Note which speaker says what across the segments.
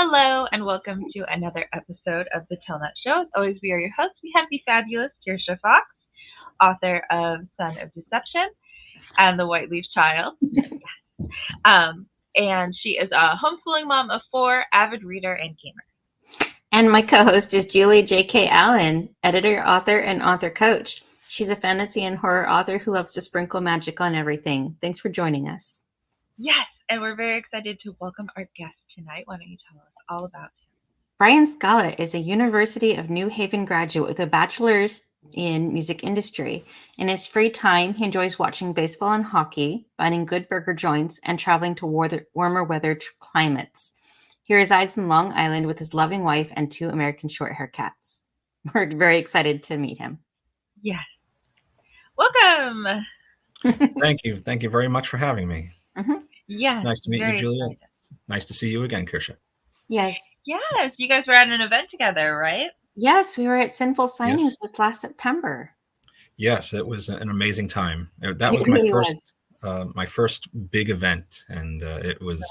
Speaker 1: Hello, and welcome to another episode of The Tillnut Show. As always, we are your hosts. We have the fabulous Kirsha Fox, author of Son of Deception and The White Leaf Child. And she is a homeschooling mom of four, avid reader, and gamer.
Speaker 2: And my co-host is Julie J.K. Allen, editor, author, and author coach. She's a fantasy and horror author who loves to sprinkle magic on everything. Thanks for joining us.
Speaker 1: Yes, and we're very excited to welcome our guest tonight. Why don't you tell us all about him?
Speaker 2: Brian Scala is a University of New Haven graduate with a bachelor's in music industry. In his free time, he enjoys watching baseball and hockey, finding good burger joints, and traveling to warmer weather climates. He resides in Long Island with his loving wife and two American short-hair cats. We're very excited to meet him.
Speaker 1: Yes. Welcome.
Speaker 3: Thank you. Thank you very much for having me.
Speaker 1: Mm-hmm. Yes.
Speaker 3: It's nice to meet you, Julia. Excited. Nice to see you again, Kirsha.
Speaker 2: Yes.
Speaker 1: Yes. You guys were at an event together, right?
Speaker 2: Yes, we were at Sinful Signings this last September.
Speaker 3: Yes, it was an amazing time. That was my first my first big event, and it was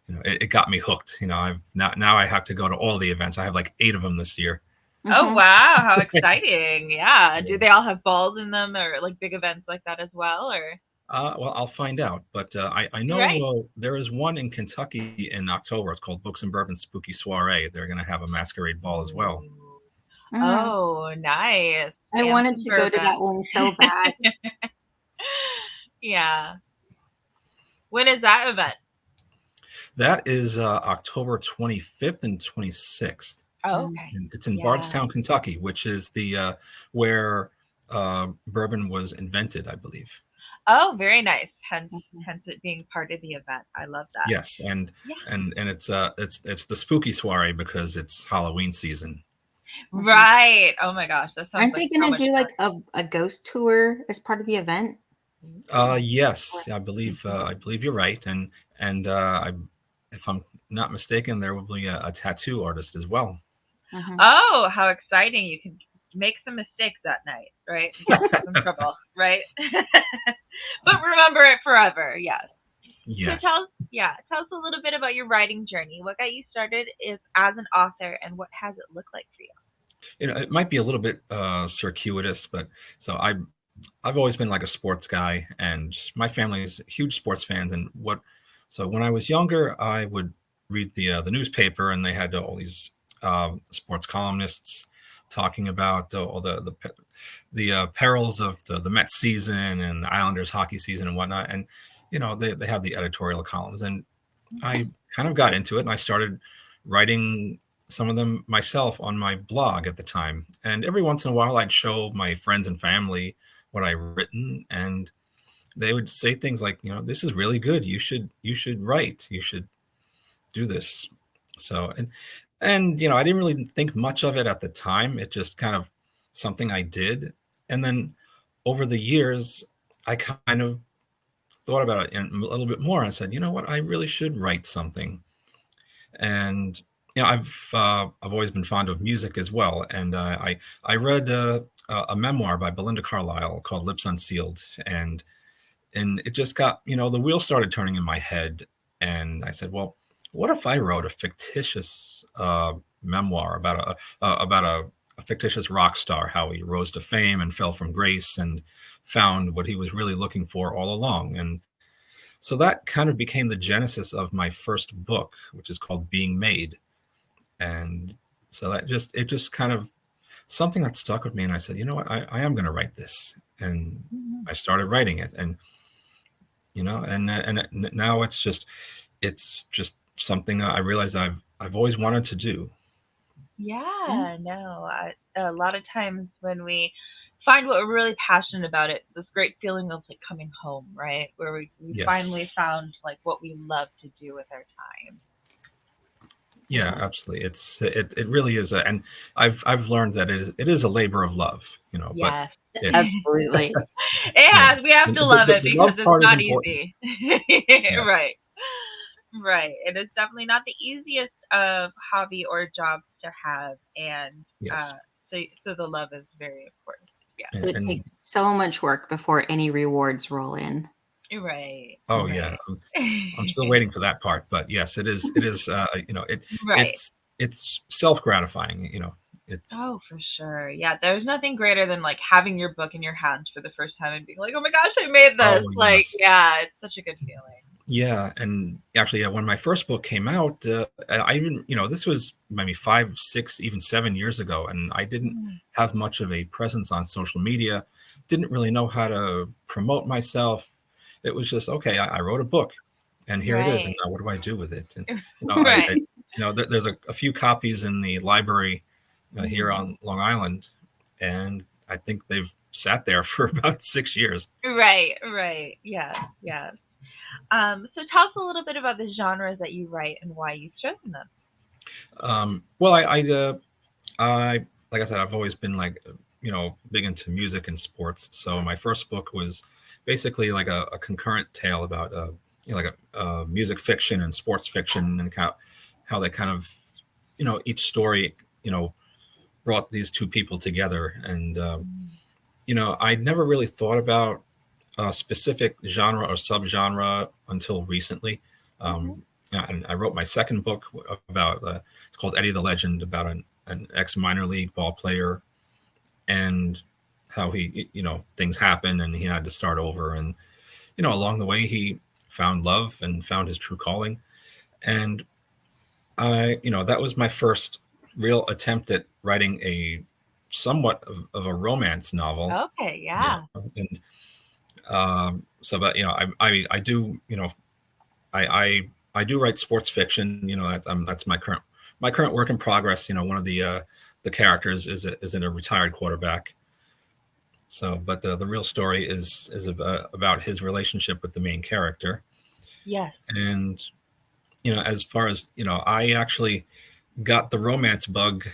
Speaker 3: it got me hooked. I've now I have to go to all the events. I have like 8 of them this year.
Speaker 1: Mm-hmm. Oh wow, how exciting. Yeah. Do they all have balls in them or like big events like that as well, or
Speaker 3: well, I'll find out, but I know there is one in Kentucky in October. It's called Books and Bourbon Spooky Soiree. They're going to have a masquerade ball as well.
Speaker 1: Oh, nice.
Speaker 2: I wanted to go to that one so bad.
Speaker 1: Yeah. When is that event?
Speaker 3: That is October 25th and 26th.
Speaker 1: Oh, okay.
Speaker 3: And it's in Bardstown, Kentucky, which is the where bourbon was invented, I believe.
Speaker 1: Oh, very nice. Hence it being part of the event. I love that.
Speaker 3: Yes, and it's the spooky soiree because it's Halloween season.
Speaker 1: Right. Oh my gosh, that sounds.
Speaker 2: Aren't they going to do like a ghost tour as part of the event?
Speaker 3: Yes, I believe you're right, and if I'm not mistaken, there will be a tattoo artist as well.
Speaker 1: Mm-hmm. Oh, how exciting! You can make some mistakes that night, right? Get some trouble, right? But remember it forever. Yes.
Speaker 3: Yes.
Speaker 1: So tell us a little bit about your writing journey. What got you started as an author, and what has it looked like for you?
Speaker 3: It might be a little bit circuitous, but so I've always been like a sports guy, and my family is huge sports fans. And so when I was younger, I would read the newspaper, and they had all these sports columnists talking about all the perils of the Mets season and the Islanders hockey season and whatnot. And they have the editorial columns, and I kind of got into it, and I started writing some of them myself on my blog at the time. And every once in a while, I'd show my friends and family what I'd written, and they would say things like, this is really good. You should write. You should do this. So and I didn't really think much of it at the time. It just kind of something I did. And then over the years, I kind of thought about it a little bit more. And I said, you know what, I really should write something. And I've always been fond of music as well. And I read a memoir by Belinda Carlisle called Lips Unsealed. And it just got, the wheel started turning in my head. And I said, well, what if I wrote a fictitious memoir about a fictitious rock star, how he rose to fame and fell from grace and found what he was really looking for all along. And so that kind of became the genesis of my first book, which is called Being Made. And so it just kind of something that stuck with me. And I said, you know what, I am going to write this. And I started writing it. And, and now it's just something I realized I've always wanted to do.
Speaker 1: Yeah, no, a lot of times when we find what we're really passionate about, it's this great feeling of like coming home, right? Where we finally found like what we love to do with our time.
Speaker 3: Yeah, absolutely. It really is, and I've learned that it is a labor of love,
Speaker 1: Yes.
Speaker 3: But
Speaker 2: absolutely.
Speaker 1: We have to love it because it's not easy.
Speaker 3: Yes.
Speaker 1: Right. It is definitely not the easiest of hobby or jobs to have, and so the love is very important. Yeah.
Speaker 2: It takes so much work before any rewards roll in.
Speaker 1: Right.
Speaker 3: Oh yeah,
Speaker 1: Right.
Speaker 3: I'm still waiting for that part, but yes, it is. It is.
Speaker 1: Right.
Speaker 3: It's self gratifying. It's
Speaker 1: Oh, for sure. Yeah, there's nothing greater than like having your book in your hands for the first time and being like, "Oh my gosh, I made this!"
Speaker 3: oh
Speaker 1: Like,
Speaker 3: yes,
Speaker 1: yeah, it's such a good feeling.
Speaker 3: yeah, and actually, when my first book came out, I even this was maybe 5, 6, even 7 years ago, and I didn't
Speaker 1: Mm.
Speaker 3: have much of a presence on social media. Didn't really know how to promote myself. It was just okay. I wrote a book, and here it is. And
Speaker 1: Right.
Speaker 3: now what do I do with it? And I
Speaker 1: Right.
Speaker 3: there's a few copies in the library here
Speaker 1: Mhm.
Speaker 3: on Long Island, and I think they've sat there for about 6 years.
Speaker 1: Right. Right. Yes. Yes. So tell us a little bit about the genres that you write and why you've chosen them.
Speaker 3: Well, I like I said, I've always been like big into music and sports. So my first book was basically like a concurrent tale about like a music fiction and sports fiction, and how they kind of each story brought these two people together. And I never really thought about a specific genre or subgenre until recently.
Speaker 1: Mm-hmm.
Speaker 3: And I wrote my second book about it's called Eddie the Legend, about an ex minor league ball player, and how he things happen and he had to start over, and along the way he found love and found his true calling. And that was my first real attempt at writing a somewhat of a romance novel.
Speaker 1: Okay.
Speaker 3: Yeah.
Speaker 1: Yeah.
Speaker 3: And so, but I do I do write sports fiction. That's my current work in progress. One of the characters is a retired quarterback. So, but the real story is about his relationship with the main character.
Speaker 1: Yes.
Speaker 3: And as far as I actually got the romance bug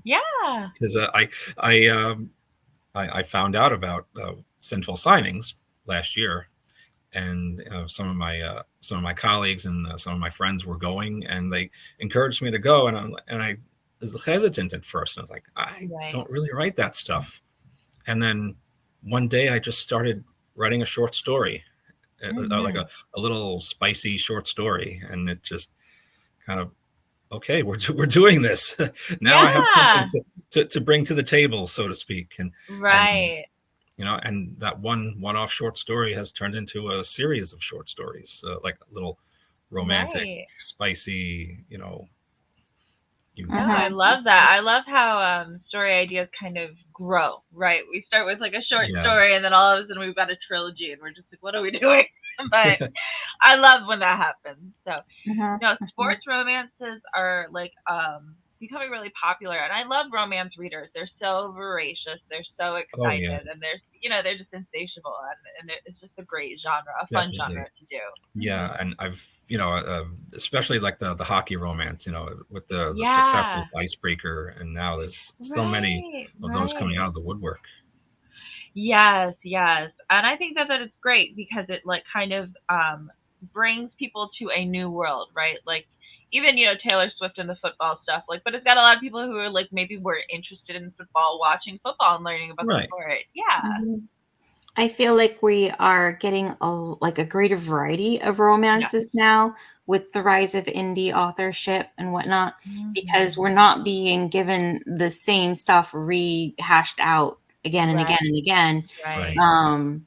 Speaker 1: Yeah.
Speaker 3: because I, um, I found out about Sinful Signings last year, and some of my colleagues and some of my friends were going, and they encouraged me to go, and I was hesitant at first. I was like, I
Speaker 1: Right.
Speaker 3: don't really write that stuff. And then one day I just started writing a short story, like
Speaker 1: Mm-hmm.
Speaker 3: a little spicy short story, and it just kind of okay, we're doing this now. I have something
Speaker 1: Yeah.
Speaker 3: to bring to the table, so to speak, and
Speaker 1: Right.
Speaker 3: and that one-off short story has turned into a series of short stories, like little romantic,
Speaker 1: Right.
Speaker 3: spicy, you,
Speaker 1: No, I
Speaker 2: Mm-hmm.
Speaker 1: love that. I love how story ideas kind of grow, right? We start with like a short
Speaker 3: yeah,
Speaker 1: story and then all of a sudden we've got a trilogy and we're just like, what are we doing? But I love when that happens. So, no,
Speaker 2: Mm-hmm.
Speaker 1: sports romances are like becoming really popular and I love romance readers. They're so voracious, they're so
Speaker 3: oh yeah,
Speaker 1: excited and they're just insatiable and it's just a great genre, a fun genre
Speaker 3: definitely.
Speaker 1: to do.
Speaker 3: Yeah, and I've especially like the hockey romance, with the success of
Speaker 1: Yeah.
Speaker 3: Icebreaker, and now there's so many
Speaker 1: Right,
Speaker 3: of those coming
Speaker 1: right.
Speaker 3: out of the woodwork.
Speaker 1: Yes, yes. And I think that it's great because it like kind of brings people to a new world, right? Like even, Taylor Swift and the football stuff, like but it's got a lot of people who are like maybe were interested in football, watching football and learning about the
Speaker 3: Right.
Speaker 1: sport. Yeah.
Speaker 2: Mm-hmm. I feel like we are getting a greater variety of
Speaker 1: Yeah.
Speaker 2: romances now with the rise of indie authorship and whatnot, because
Speaker 1: Hmm.
Speaker 2: we're not being given the same stuff rehashed out again and again
Speaker 1: Right,
Speaker 2: and again.
Speaker 1: right,
Speaker 3: Right.
Speaker 2: Um,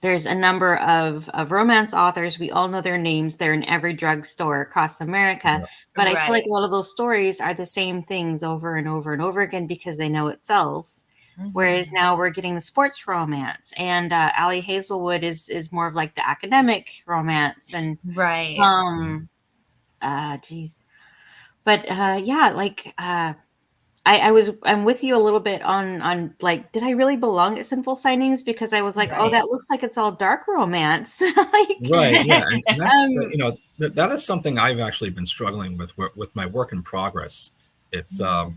Speaker 2: there's a number of romance authors. We all know their names. They're in every drugstore across America.
Speaker 3: Yeah.
Speaker 2: But I feel like
Speaker 1: right.
Speaker 2: a lot of those stories are the same things over and over and over again because they know it sells. Whereas
Speaker 1: Hmm.
Speaker 2: now we're getting the sports romance, and Allie Hazelwood is more of like the academic romance, and
Speaker 1: Right.
Speaker 2: um, geez, but yeah, like I'm with you a little bit on like, did I really belong at Sinful Signings? Because I was like, oh,
Speaker 1: Right.
Speaker 2: that looks like it's all dark romance, like,
Speaker 3: Right. Yeah, and that's
Speaker 2: um,
Speaker 3: that is something I've actually been struggling with my work in progress. It's
Speaker 1: Mhm.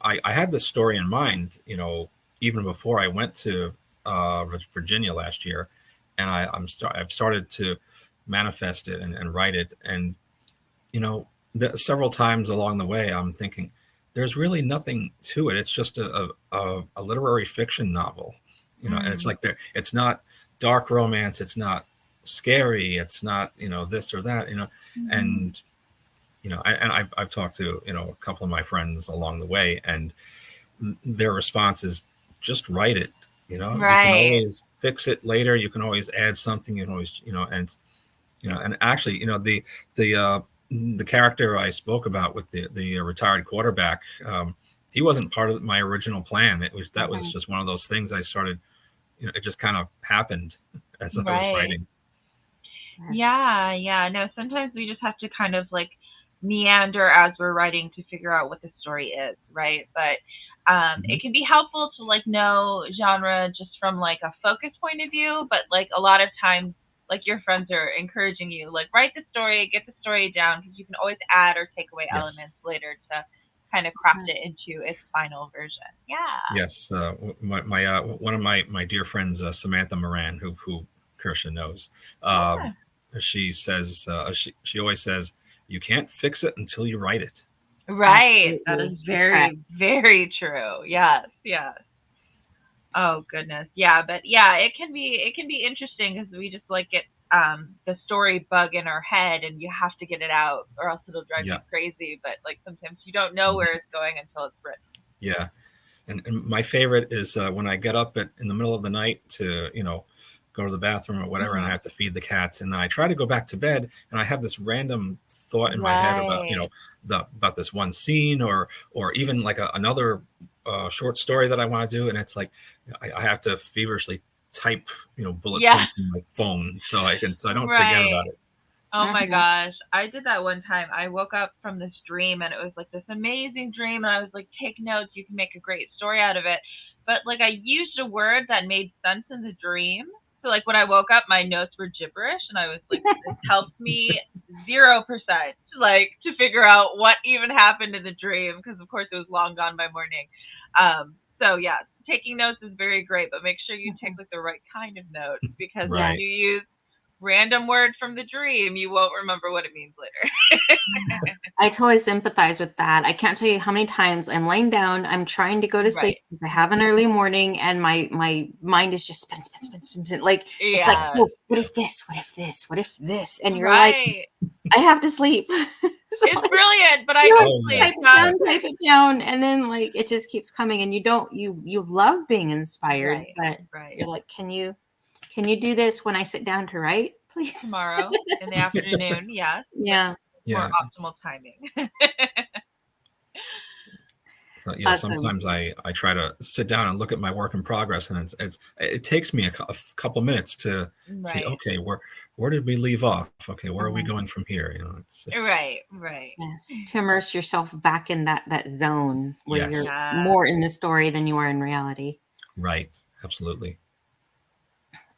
Speaker 3: I had this story in mind, even before I went to Virginia last year, and I've started to manifest it and write it, and you know several times along the way I'm thinking there's really nothing to it. It's just a literary fiction novel, and it's
Speaker 1: Mm.
Speaker 3: like it's not dark romance. It's not scary. It's not, this or that,
Speaker 1: Mhm.
Speaker 3: and I've talked to a couple of my friends along the way, and their response is just write it. You can
Speaker 1: Right.
Speaker 3: always fix it later. You can always add something. You can always, and and actually, the uh, the character I spoke about with the retired quarterback, he wasn't part of my original plan. That was
Speaker 2: Mhm.
Speaker 3: just one of those things I started. It just kind of happened as I was
Speaker 1: Right.
Speaker 3: writing.
Speaker 2: Yes.
Speaker 1: Yeah, yeah. No, sometimes we just have to kind of like meander as we're writing to figure out what the story is, right? But
Speaker 3: Mhm.
Speaker 1: it can be helpful to like know genre just from like a focus point of view. But like a lot of times, like your friends are encouraging you, like write the story, get the story down, because you can always add or take away
Speaker 3: Yes.
Speaker 1: elements later to kind of craft
Speaker 2: Mhm.
Speaker 1: it into its final version. Yeah.
Speaker 3: Yes, my one of my dear friends, Samantha Moran, who Kirsha knows, uh,
Speaker 1: Yeah.
Speaker 3: she says she always says you can't fix it until you write it.
Speaker 1: Right. That is
Speaker 2: Absolutely. She's correct.
Speaker 1: very, very true. Yes, yes. Oh goodness. Yeah, but yeah, it can be interesting because we just like get the story bug in our head and you have to get it out or else it'll drive
Speaker 3: Yeah,
Speaker 1: you crazy. But like sometimes you don't know where
Speaker 3: mhm,
Speaker 1: it's going until it's written.
Speaker 3: yeah. And my favorite is when I get up in the middle of the night to go to the bathroom or whatever, and I
Speaker 1: Hmm.
Speaker 3: have to feed the cats, and then I try to go back to bed, and I have this random thought in my head about
Speaker 1: Right.
Speaker 3: about this one scene, or even like another short story that I want to do, and it's like I have to feverishly type bullet
Speaker 1: Yeah.
Speaker 3: points in my phone so I don't forget
Speaker 1: Right.
Speaker 3: about it.
Speaker 1: Oh my
Speaker 2: Mhm.
Speaker 1: gosh. I did that one time. I woke up from this dream and it was like this amazing dream and I was like, take notes, you can make a great story out of it. But like I used a word that made sense in the dream. So like when I woke up my notes were gibberish and I was like, this helps me 0% like to figure out what even happened in the dream because of course it was long gone by morning. So yeah, taking notes is very great, but make sure you take
Speaker 2: Mhm.
Speaker 1: like the right kind of notes because if
Speaker 3: Right.
Speaker 2: Yes.
Speaker 1: you use random word from the dream, you won't remember what it means later.
Speaker 2: I totally sympathize with that. I can't tell you how many times I'm laying down, I'm trying to go to sleep
Speaker 1: Right.
Speaker 2: because I have an early morning and my mind is just spin, spin, spin, spin, spin. Like it's like,
Speaker 1: Yeah.
Speaker 2: oh, what if this? What if this? What if this? And you're like,
Speaker 1: Right.
Speaker 2: I have to sleep. So
Speaker 1: It's
Speaker 2: like,
Speaker 1: brilliant, but I
Speaker 2: you're like,
Speaker 1: go to
Speaker 3: Oh yeah.
Speaker 1: sleep fast.
Speaker 2: type it down, and then like it just keeps coming, and you love being inspired,
Speaker 1: Right.
Speaker 2: but
Speaker 1: Right.
Speaker 2: you're like, can you do this when I sit down to write, please?
Speaker 1: Tomorrow in the afternoon, yes, but
Speaker 2: Yeah,
Speaker 1: more
Speaker 3: Yeah.
Speaker 1: optimal timing.
Speaker 3: So yeah,
Speaker 2: awesome.
Speaker 3: sometimes I try to sit down and look at my work in progress, and it takes me a couple minutes to see,
Speaker 1: Right.
Speaker 3: okay, where did we leave off? Okay, where are we
Speaker 2: Mhm.
Speaker 3: going from here? It's
Speaker 1: Right. Right.
Speaker 2: Yes, to immerse yourself back in that zone where you're
Speaker 3: yes,
Speaker 1: Yeah.
Speaker 2: more in the story than you are in reality.
Speaker 3: right, absolutely.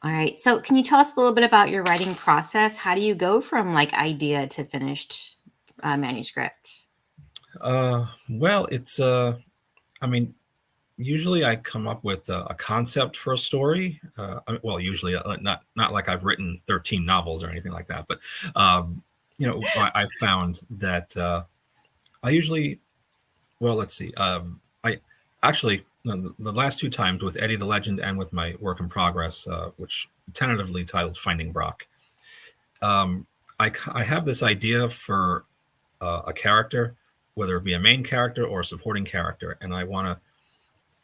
Speaker 2: All right. So, can you tell us a little bit about your writing process? How do you go from like idea to finished manuscript?
Speaker 3: Well, I mean, usually I come up with a concept for a story. Well, usually not like I've written 13 novels or anything like that, but I've found that I usually well, let's see. I actually the last two times with Eddie the Legend and with my work in progress, which tentatively titled Finding Brock, um, I have this idea for a character, whether it be a main character or a supporting character, and I want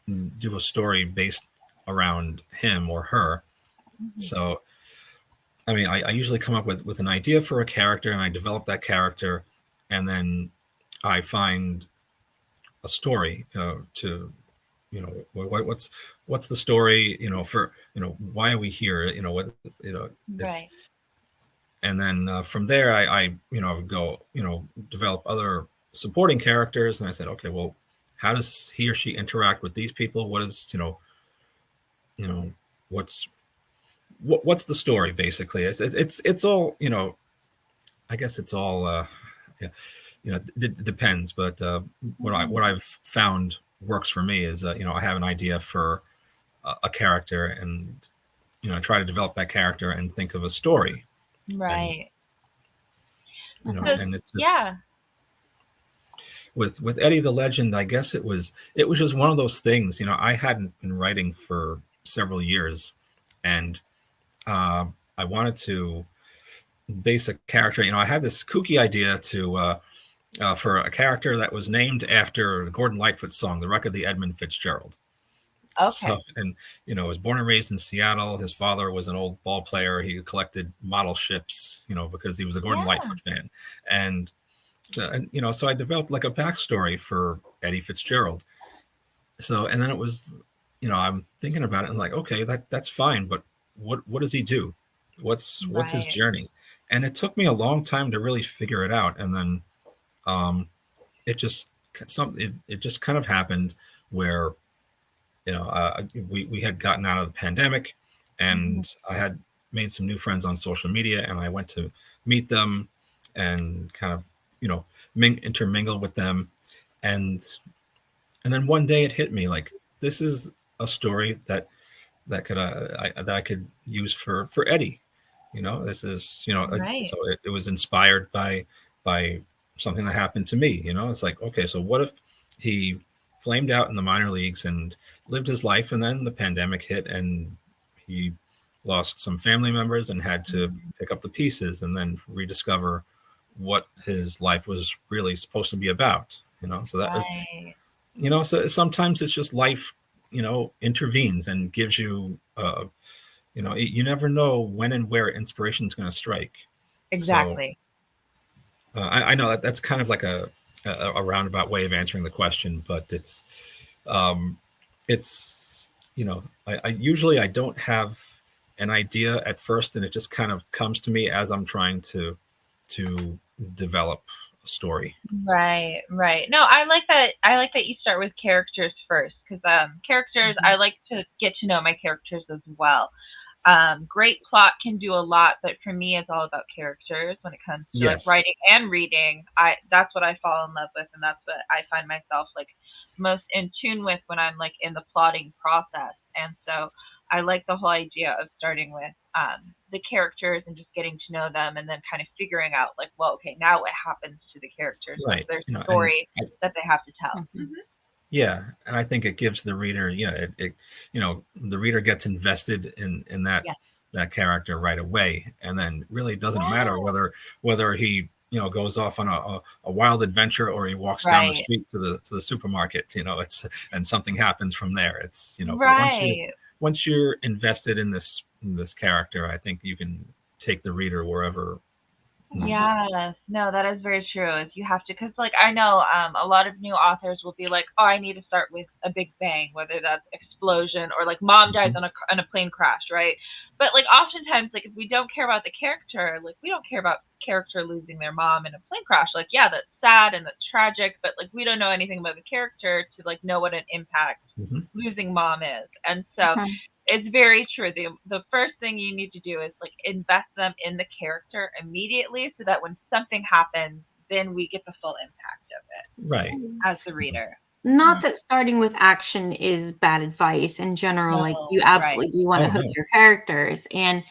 Speaker 3: to do a story based around him or her.
Speaker 1: Mhm.
Speaker 3: So, I mean, I usually come up with an idea for a character, and I develop that character, and then I find a story to what's the story for why are we here what you know it's
Speaker 1: Right.
Speaker 3: and then from there I would go develop other supporting characters, and I said, okay, well, how does he or she interact with these people? What is you know what's what's the story basically? It's all I guess it's all yeah, it depends, but what
Speaker 1: Mhm.
Speaker 3: I've found works for me is I have an idea for a character, and try to develop that character and think of a story, and
Speaker 1: Right.
Speaker 2: Mhm.
Speaker 1: So
Speaker 3: and it's just
Speaker 1: yeah.
Speaker 3: with Eddie the Legend. I guess it was just one of those things. I hadn't been writing for several years, and uh, I wanted to base a character. I had this kooky idea to for a character that was named after the Gordon Lightfoot song, "The Wreck of the Edmund Fitzgerald."
Speaker 1: Okay.
Speaker 3: So, and was born and raised in Seattle. His father was an old ball player. He collected model ships, because he was a Gordon
Speaker 1: Yeah.
Speaker 3: Lightfoot fan, and so I developed like a backstory for Eddie Fitzgerald. So, and then it was, I'm thinking about it and like, okay, that's fine, but what does he do? What's his
Speaker 1: Right.
Speaker 3: journey? And it took me a long time to really figure it out. And then um, it just it just kind of happened where we had gotten out of the pandemic,
Speaker 1: Mhm.
Speaker 3: and I had made some new friends on social media, and I went to meet them and kind of intermingle with them, and then one day it hit me like, this is a story that I could use for Eddie. This is
Speaker 1: Right.
Speaker 3: so it was inspired by something that happened to me. It's like, okay, so what if he flamed out in the minor leagues and lived his life, and then the pandemic hit and he lost some family members and had to
Speaker 1: Mm.
Speaker 3: pick up the pieces and then rediscover what his life was really supposed to be about. So that was,
Speaker 1: Right.
Speaker 3: so sometimes it's just life, intervenes and gives you you never know when and where inspiration is going to strike. So
Speaker 1: Exactly.
Speaker 3: I know that that's kind of like a roundabout way of answering the question, but um, it's I usually I don't have an idea at first, and it just kind of comes to me as I'm trying to develop a story.
Speaker 1: Right, right. No, I like that. I like that you start with characters first because characters. I
Speaker 2: Mhm.
Speaker 1: like to get to know my characters as well. Great plot can do a lot, but for me, it's all about characters when it comes to like
Speaker 3: Yes,
Speaker 1: writing and reading. That's what I fall in love with, and that's what I find myself like most in tune with when I'm like in the plotting process. And so I like the whole idea of starting with the characters and just getting to know them, and then kind of figuring out like, well, okay, now what happens to the characters? What's
Speaker 3: right.
Speaker 1: their
Speaker 3: And
Speaker 1: story that they have to tell?
Speaker 2: Mhm.
Speaker 3: yeah, and I think it gives the reader, the reader gets invested in that
Speaker 1: Yes.
Speaker 3: that character right away, and then really it doesn't matter
Speaker 1: Yeah.
Speaker 3: whether he goes off on a wild adventure or he walks down the
Speaker 1: Right.
Speaker 3: street to the supermarket. It's and something happens from there. It's but
Speaker 1: Right.
Speaker 3: once you're invested in this character, I think you can take the reader wherever.
Speaker 2: Mhm.
Speaker 1: Yes. No, that is very true. Is you have to, because like I know a lot of new authors will be like, oh, I need to start with a big bang, whether that's explosion or like mom dies
Speaker 3: Mhm.
Speaker 1: on a plane crash, right? But like oftentimes, like if we don't care about the character, like we don't care about character losing their mom in a plane crash. Like yeah, that's sad and that's tragic, but like we don't know anything about the character to like know what an impact
Speaker 3: Mhm.
Speaker 1: losing mom is. And so
Speaker 2: Mhm.
Speaker 1: it's very true. The first thing you need to do is like invest them in the character immediately so that when something happens, then we get the full impact of
Speaker 3: Right.
Speaker 1: it as the reader.
Speaker 2: Not
Speaker 1: Mhm.
Speaker 2: that starting with action is bad advice in general. Like
Speaker 1: No,
Speaker 2: you
Speaker 1: right.
Speaker 2: absolutely do want to
Speaker 3: Oh
Speaker 2: hook
Speaker 3: no.
Speaker 2: your characters, and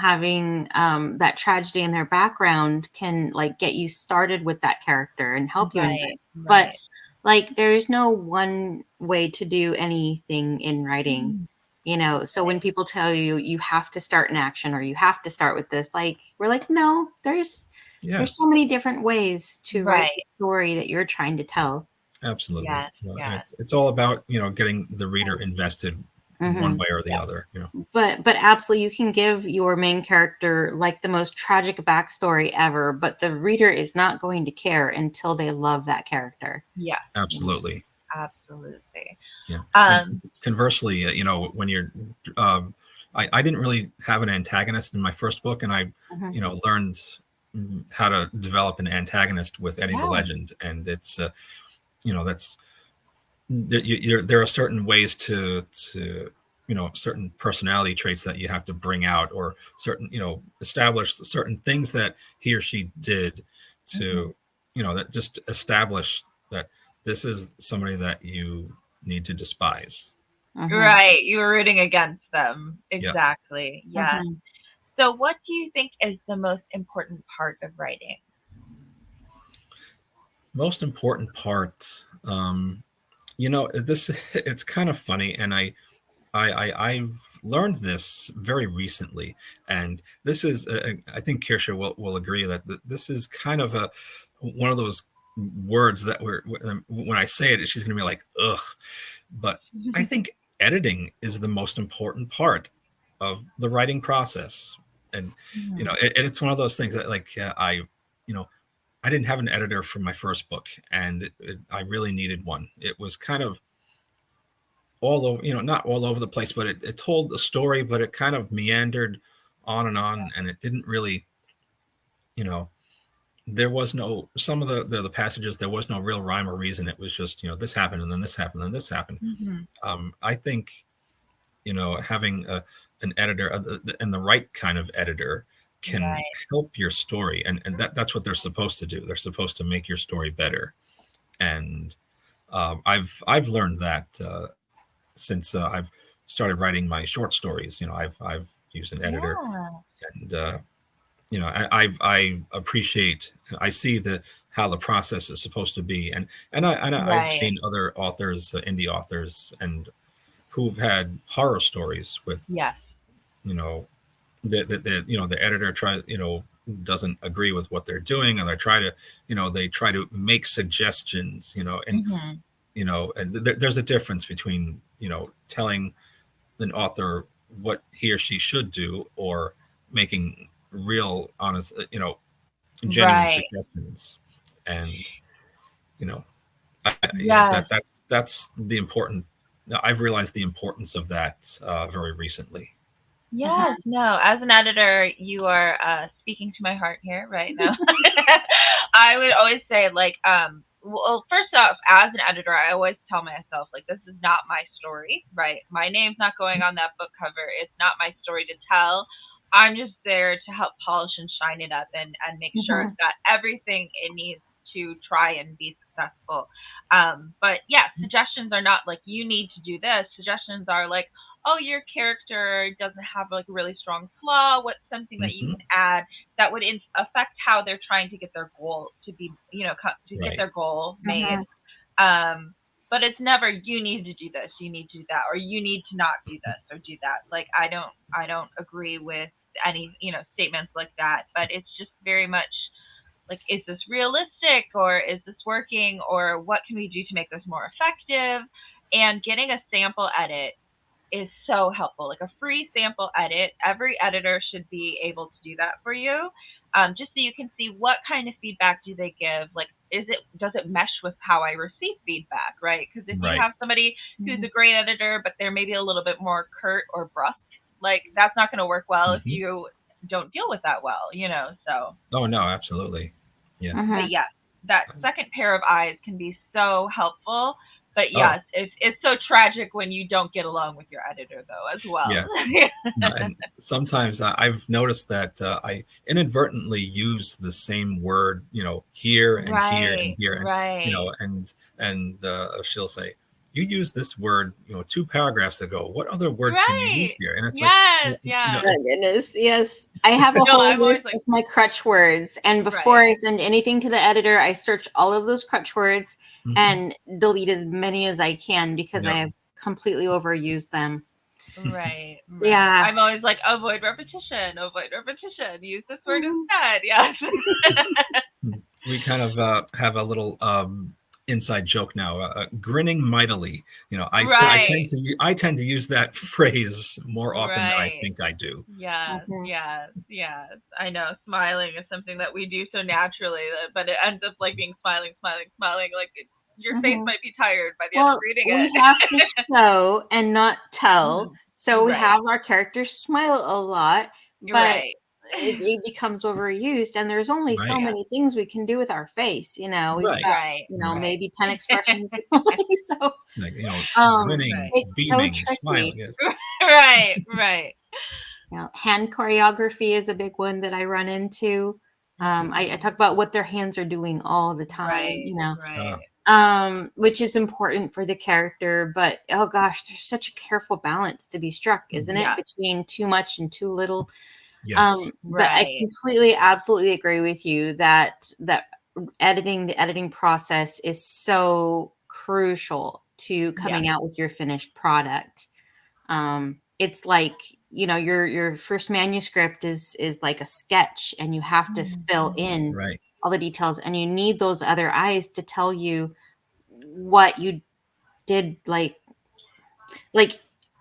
Speaker 2: having that tragedy in their background can like get you started with that character and help you
Speaker 1: Right.
Speaker 2: invest. But
Speaker 1: Right.
Speaker 2: like there's no one way to do anything in writing.
Speaker 1: Mhm.
Speaker 2: So when people tell you you have to start in action or you have to start with this, like we're like, no,
Speaker 3: Yeah.
Speaker 2: there's so many different ways to write
Speaker 1: Right.
Speaker 2: the story that you're trying to tell.
Speaker 3: Absolutely.
Speaker 1: Yes.
Speaker 3: And
Speaker 1: Yes.
Speaker 3: it's all about, getting the reader invested one
Speaker 2: Mhm.
Speaker 3: way or the
Speaker 1: Yep.
Speaker 3: other.
Speaker 2: But absolutely, you can give your main character like the most tragic backstory ever, but the reader is not going to care until they love that character.
Speaker 1: Yes.
Speaker 3: Absolutely.
Speaker 1: Absolutely.
Speaker 3: Yeah. And
Speaker 1: Um.
Speaker 3: conversely, when you're, I didn't really have an antagonist in my first book, and I,
Speaker 2: Mhm.
Speaker 3: learned how to develop an antagonist with Eddie the
Speaker 1: Yeah.
Speaker 3: Legend. And it's, that's, there are certain ways to certain personality traits that you have to bring out, or certain establish certain things that he or she did
Speaker 1: Mhm.
Speaker 3: to that just establish that this is somebody that you need to despise.
Speaker 2: Mhm.
Speaker 1: Right. You were rooting against them.
Speaker 3: Yeah.
Speaker 1: Exactly. Yes.
Speaker 2: Mhm.
Speaker 1: So, what do you think is the most important part of writing?
Speaker 3: Most important part, this it's kind of funny, and I've learned this very recently, and this is I think Kirsha will agree that this is kind of a one of those words that when I say it, she's going to be like, ugh. But I think editing is the most important part of the writing process, and
Speaker 1: Mhm.
Speaker 3: it's one of those things that like you know I didn't have an editor for my first book, and I really needed one. It was kind of all over, not all over the place, but it told a story, but it kind of meandered on, and it didn't really, you know, there was no some of the passages, there was no real rhyme or reason. It was just, this happened and then this happened and this happened.
Speaker 1: Mhm.
Speaker 3: I think, having an editor and the right kind of editor can
Speaker 1: Right.
Speaker 3: help your story, and that's what they're supposed to do. They're supposed to make your story better, and I've learned that since I've started writing my short stories. I've used an editor,
Speaker 1: Yeah.
Speaker 3: and I appreciate. I see how the process is supposed to be, and I've
Speaker 1: Right.
Speaker 3: seen other authors, indie authors, and who've had horror stories with
Speaker 1: Yes.
Speaker 3: you know the editor doesn't agree with what they're doing, and they try to make suggestions, and
Speaker 1: Mhm.
Speaker 3: there's a difference between telling an author what he or she should do, or making real honest genuine
Speaker 1: Right.
Speaker 3: suggestions. And you know
Speaker 1: Yes.
Speaker 3: that's the important. I've realized the importance of that very recently.
Speaker 1: Yes, no. As an editor, you are speaking to my heart here right now. I would always say, like, well, first off, as an editor, I always tell myself, like, this is not my story, right? My name's not going on that book cover. It's not my story to tell. I'm just there to help polish and shine it up and make sure it's got everything it needs to try and be successful. But yeah, suggestions are not like you need to do this. Suggestions are like, oh, your character doesn't have like a really strong flaw. What's something that you
Speaker 3: Hmm.
Speaker 1: can add that would affect how they're trying to get their goal to be, to get
Speaker 3: Right.
Speaker 1: their goal made. Um, but it's never you need to do this, you need to do that, or you need to not do this or do that. Like I don't agree with any statements like that. But it's just very much like, is this realistic, or is this working, or what can we do to make this more effective? And getting a sample edit is so helpful. Like a free sample edit, every editor should be able to do that for you, just so you can see what kind of feedback do they give. Like, does it mesh with how I receive feedback, right? Because if you
Speaker 3: Right.
Speaker 1: have somebody who's a great editor, but they're maybe a little bit more curt or brusque, like that's not going to work well if
Speaker 3: Hmm.
Speaker 1: you don't deal with that well, So,
Speaker 3: Oh no, absolutely. Yeah.
Speaker 1: but yes, that second pair of eyes can be so helpful. But
Speaker 3: Oh,
Speaker 1: yes, it's so tragic when you don't get along with your editor though as well.
Speaker 3: yes. And sometimes I've noticed that I inadvertently use the same word, here and here and
Speaker 1: Right,
Speaker 3: here, and
Speaker 1: right,
Speaker 3: she'll say, "You used this word, 2 paragraphs ago. What other word can you use
Speaker 1: right.
Speaker 3: here?" And it's like,
Speaker 1: Yes, yes.
Speaker 2: Oh, goodness. Yes. I have a
Speaker 1: No,
Speaker 2: whole
Speaker 1: I'm always
Speaker 2: list
Speaker 1: like,
Speaker 2: of my crutch words. And before
Speaker 1: right,
Speaker 2: I send anything to the editor, I search all of those crutch words
Speaker 3: Mhm.
Speaker 2: and delete as many as I can because I
Speaker 3: Yep.
Speaker 2: have completely overused them.
Speaker 1: right, right.
Speaker 2: Yeah.
Speaker 1: I'm always like, avoid repetition, avoid repetition. Use this word instead. Yes.
Speaker 3: We kind of have a little inside joke now, grinning mightily.
Speaker 1: Right,
Speaker 3: I tend to use that phrase more often than I
Speaker 1: right.
Speaker 3: think I do.
Speaker 1: Yes,
Speaker 2: Mhm.
Speaker 1: yes, yes. I know smiling is something that we do so naturally, but it ends up like being smiling, smiling, smiling. Like your face
Speaker 2: Mhm.
Speaker 1: might be tired by the end of
Speaker 2: Well,
Speaker 1: reading
Speaker 2: we
Speaker 1: it.
Speaker 2: have to show and not tell.
Speaker 1: Mhm.
Speaker 2: So we
Speaker 1: Right,
Speaker 2: have our characters smile a lot, but
Speaker 1: right.
Speaker 2: it becomes overused. And there's only so
Speaker 3: Right.
Speaker 1: Yeah,
Speaker 2: many things we can do with our face. We've
Speaker 3: Right.
Speaker 2: got,
Speaker 1: right, right.
Speaker 2: maybe 10 expressions. So
Speaker 3: Like,
Speaker 2: um,
Speaker 3: grinning,
Speaker 1: Right.
Speaker 2: it's so
Speaker 3: beaming, smiling.
Speaker 2: tricky.
Speaker 3: Yes.
Speaker 1: Right, right.
Speaker 2: Hand choreography is a big one that I run into. I
Speaker 1: Mhm.
Speaker 2: talk about what their hands are doing all the time,
Speaker 1: Right, right.
Speaker 3: Ah,
Speaker 2: which is important for the character. But oh gosh, there's such a careful balance to be struck, isn't it,
Speaker 1: Yeah,
Speaker 2: between too much and too little?
Speaker 3: yes.
Speaker 2: But I
Speaker 1: right.
Speaker 2: completely, absolutely agree with you that the editing process is so crucial to
Speaker 1: Yeah,
Speaker 2: coming out with your finished product. It's like, your first manuscript is like a sketch, and you have to fill
Speaker 1: Mhm.
Speaker 2: in
Speaker 3: Right.
Speaker 2: all the details, and you need those other eyes to tell you what you did. Like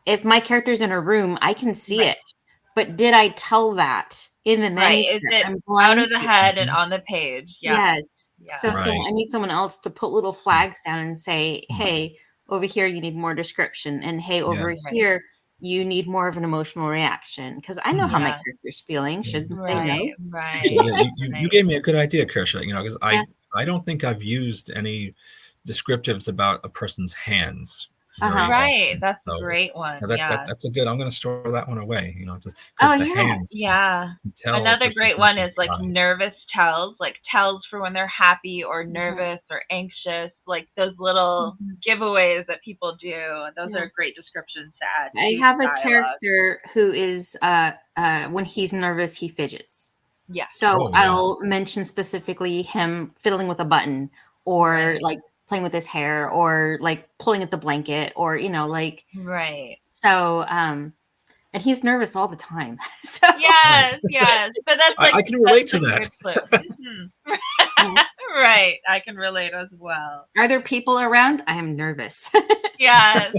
Speaker 2: if my character's in a room, I can see
Speaker 1: Right.
Speaker 2: it, but did I tell that in the
Speaker 1: Right. Is
Speaker 2: manuscript?
Speaker 1: it
Speaker 2: I'm
Speaker 1: out
Speaker 2: blind
Speaker 1: of the
Speaker 2: to.
Speaker 1: head and
Speaker 3: Mhm.
Speaker 1: on the page? Yes.
Speaker 2: Yes. So
Speaker 1: Yeah.
Speaker 3: Right.
Speaker 2: I need someone else to put little
Speaker 3: Mm.
Speaker 2: flags down and say,
Speaker 3: Mm.
Speaker 2: "Hey, over here you need more description," and "Hey,
Speaker 3: Yeah.
Speaker 2: over
Speaker 1: Right.
Speaker 2: here you need more of an emotional reaction." Because I know how
Speaker 3: Mm.
Speaker 2: my
Speaker 1: Yeah.
Speaker 2: character's feeling.
Speaker 3: Yeah.
Speaker 2: Shouldn't they
Speaker 3: Yeah.
Speaker 1: Right.
Speaker 2: know?
Speaker 3: Actually,
Speaker 1: Right.
Speaker 3: yeah, you
Speaker 1: Right.
Speaker 3: gave me a good idea, Kirsha. Because
Speaker 2: Yeah.
Speaker 3: I don't think I've used any descriptives about a person's hands
Speaker 2: Uh
Speaker 3: very
Speaker 2: huh.
Speaker 1: Right.
Speaker 3: often.
Speaker 1: That's a
Speaker 3: So
Speaker 1: great
Speaker 3: now
Speaker 1: one.
Speaker 3: that
Speaker 1: Yeah.
Speaker 3: that's a good. I'm going to store that one away. Just
Speaker 2: Oh
Speaker 3: because the
Speaker 2: yeah.
Speaker 3: hands
Speaker 1: Yeah.
Speaker 3: can tell
Speaker 1: Another
Speaker 3: just as
Speaker 1: great
Speaker 3: much
Speaker 1: one
Speaker 3: as
Speaker 1: is like
Speaker 3: the eyes.
Speaker 1: nervous tells, like tells for when they're happy or
Speaker 2: Mhm,
Speaker 1: nervous or anxious, like those little
Speaker 2: mhm.
Speaker 1: giveaways that people do. Those
Speaker 2: Yeah.
Speaker 1: are great descriptions to add
Speaker 2: I
Speaker 1: to
Speaker 2: have a
Speaker 1: dialogue.
Speaker 2: character who is when he's nervous, he fidgets.
Speaker 1: Yeah.
Speaker 2: So
Speaker 3: Oh yeah.
Speaker 2: I'll mention specifically him fiddling with a button, or
Speaker 1: Right.
Speaker 2: like playing with his hair, or like pulling at the blanket, or
Speaker 1: Right.
Speaker 2: so and he's nervous all the time. So
Speaker 3: Right.
Speaker 1: Yes, yes. But that's
Speaker 3: I can relate to
Speaker 1: a
Speaker 3: that.
Speaker 1: good clue.
Speaker 2: yes.
Speaker 1: Right. I can relate as well.
Speaker 2: Are there people around? I am nervous.
Speaker 1: Yes.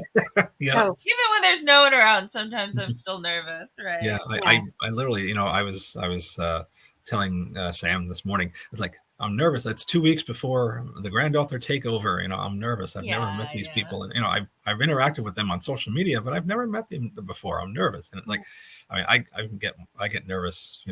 Speaker 3: Yeah.
Speaker 2: So
Speaker 1: Even when there's no one around, sometimes I'm still nervous,
Speaker 3: Yeah,
Speaker 1: right?
Speaker 2: yeah.
Speaker 3: I literally, I was telling Sam this morning, it's like I'm nervous. It's 2 weeks before the granddaughter takeover. I'm nervous. I've never met
Speaker 1: Yeah,
Speaker 3: these
Speaker 1: yeah.
Speaker 3: people, and I've interacted with them on social media, but I've never met them before. I'm nervous, and like, I mean, I get nervous,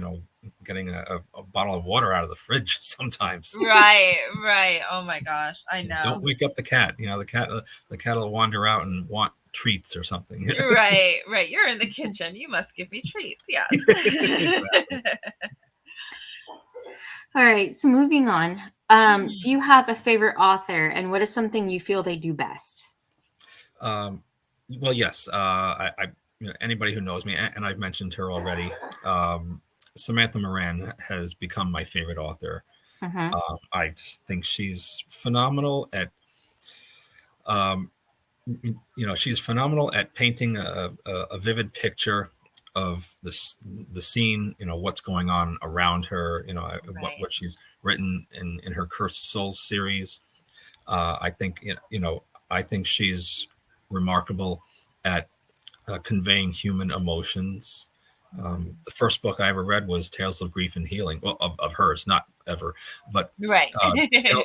Speaker 3: getting a bottle of water out of the fridge sometimes.
Speaker 1: Right, right. Oh my gosh, I
Speaker 3: Don't
Speaker 1: know.
Speaker 3: wake up the cat. The cat will wander out and want treats or something.
Speaker 1: Right, right. You're in the kitchen. You must give me treats. Yes.
Speaker 3: Exactly.
Speaker 2: All right. So moving on. Do
Speaker 1: Mhm.
Speaker 2: you have a favorite author, and what is something you feel they do best?
Speaker 3: Um, well, yes. Anybody who knows me, and I've mentioned her already. Um, Samantha Moran has become my favorite author.
Speaker 2: Mm-hmm.
Speaker 3: I think she's phenomenal at, um, she's phenomenal at painting a vivid picture of the scene. What's going on around her.
Speaker 1: Right.
Speaker 3: What she's written in her Cursed Souls series. I think I think she's remarkable at conveying human emotions.
Speaker 1: Mhm.
Speaker 3: The first book I ever read was Tales of Grief and Healing. Well, of hers, not ever, but
Speaker 1: Right.
Speaker 3: uh, Tale-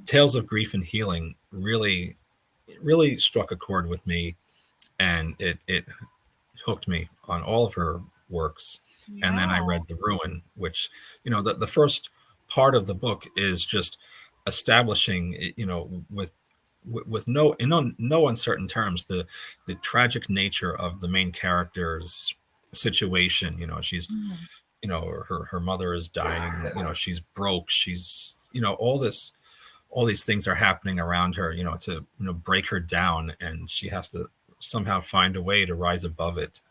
Speaker 3: Tales of Grief and Healing really struck a chord with me, and it hooked me on all of her works. And then I
Speaker 1: Yeah.
Speaker 3: read The Ruin, which the first part of the book is just establishing, with no uncertain terms, the tragic nature of the main character's situation. She's
Speaker 1: Mhm.
Speaker 3: her mother is dying. She's broke. She's all these things are happening around her, to break her down, and she has to somehow find a way to rise above it.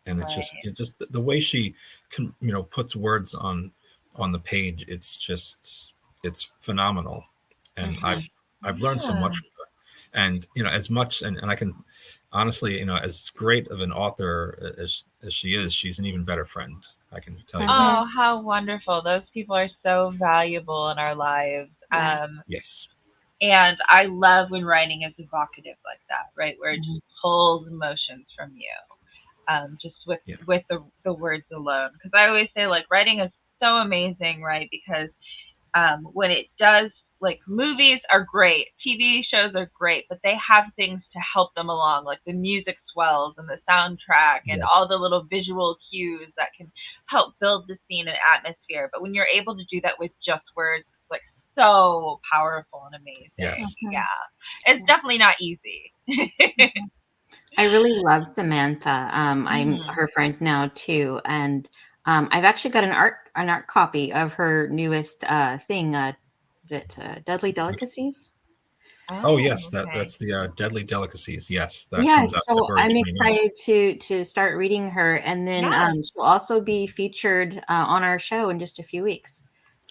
Speaker 3: And
Speaker 1: Right.
Speaker 3: it's just the way she can, puts words on the page. It's phenomenal, and I've
Speaker 2: Mm-hmm.
Speaker 3: I've learned so
Speaker 1: Yeah.
Speaker 3: much from her. And as much, and I can honestly, as great of an author as she is, she's an even better friend. I can tell you that.
Speaker 2: Mm-hmm.
Speaker 1: Oh, how wonderful. Those people are so valuable in our lives.
Speaker 2: Yes.
Speaker 3: Yes.
Speaker 1: And I love when writing is evocative like that, right? Where it
Speaker 2: Mm-hmm.
Speaker 1: just pulls emotions from you, just
Speaker 3: Yeah.
Speaker 1: with the words alone. Because I always say like writing is so amazing, right? Because when it does, like movies are great, TV shows are great, but they have things to help them along, like the music swells and the soundtrack and
Speaker 3: Yes.
Speaker 1: all the little visual cues that can help build the scene and atmosphere. But when you're able to do that with just words, it's like so powerful and amazing.
Speaker 3: Yes.
Speaker 2: Mm-hmm.
Speaker 1: Yeah, it's
Speaker 2: Yes.
Speaker 1: definitely not easy.
Speaker 2: Mhm. I really love Samantha. I'm
Speaker 1: Mhm.
Speaker 2: her friend now too, and I've actually got an art copy of her newest thing. Is it Deadly Delicacies?
Speaker 3: Oh
Speaker 1: Oh,
Speaker 3: yes,
Speaker 1: okay.
Speaker 3: that's the Deadly Delicacies. Yes, that comes
Speaker 2: Yes,
Speaker 3: out
Speaker 2: so
Speaker 3: February
Speaker 2: I'm
Speaker 3: 29th.
Speaker 2: excited to start reading her, and then
Speaker 1: Yes.
Speaker 2: she'll also be featured on our show in just a few weeks.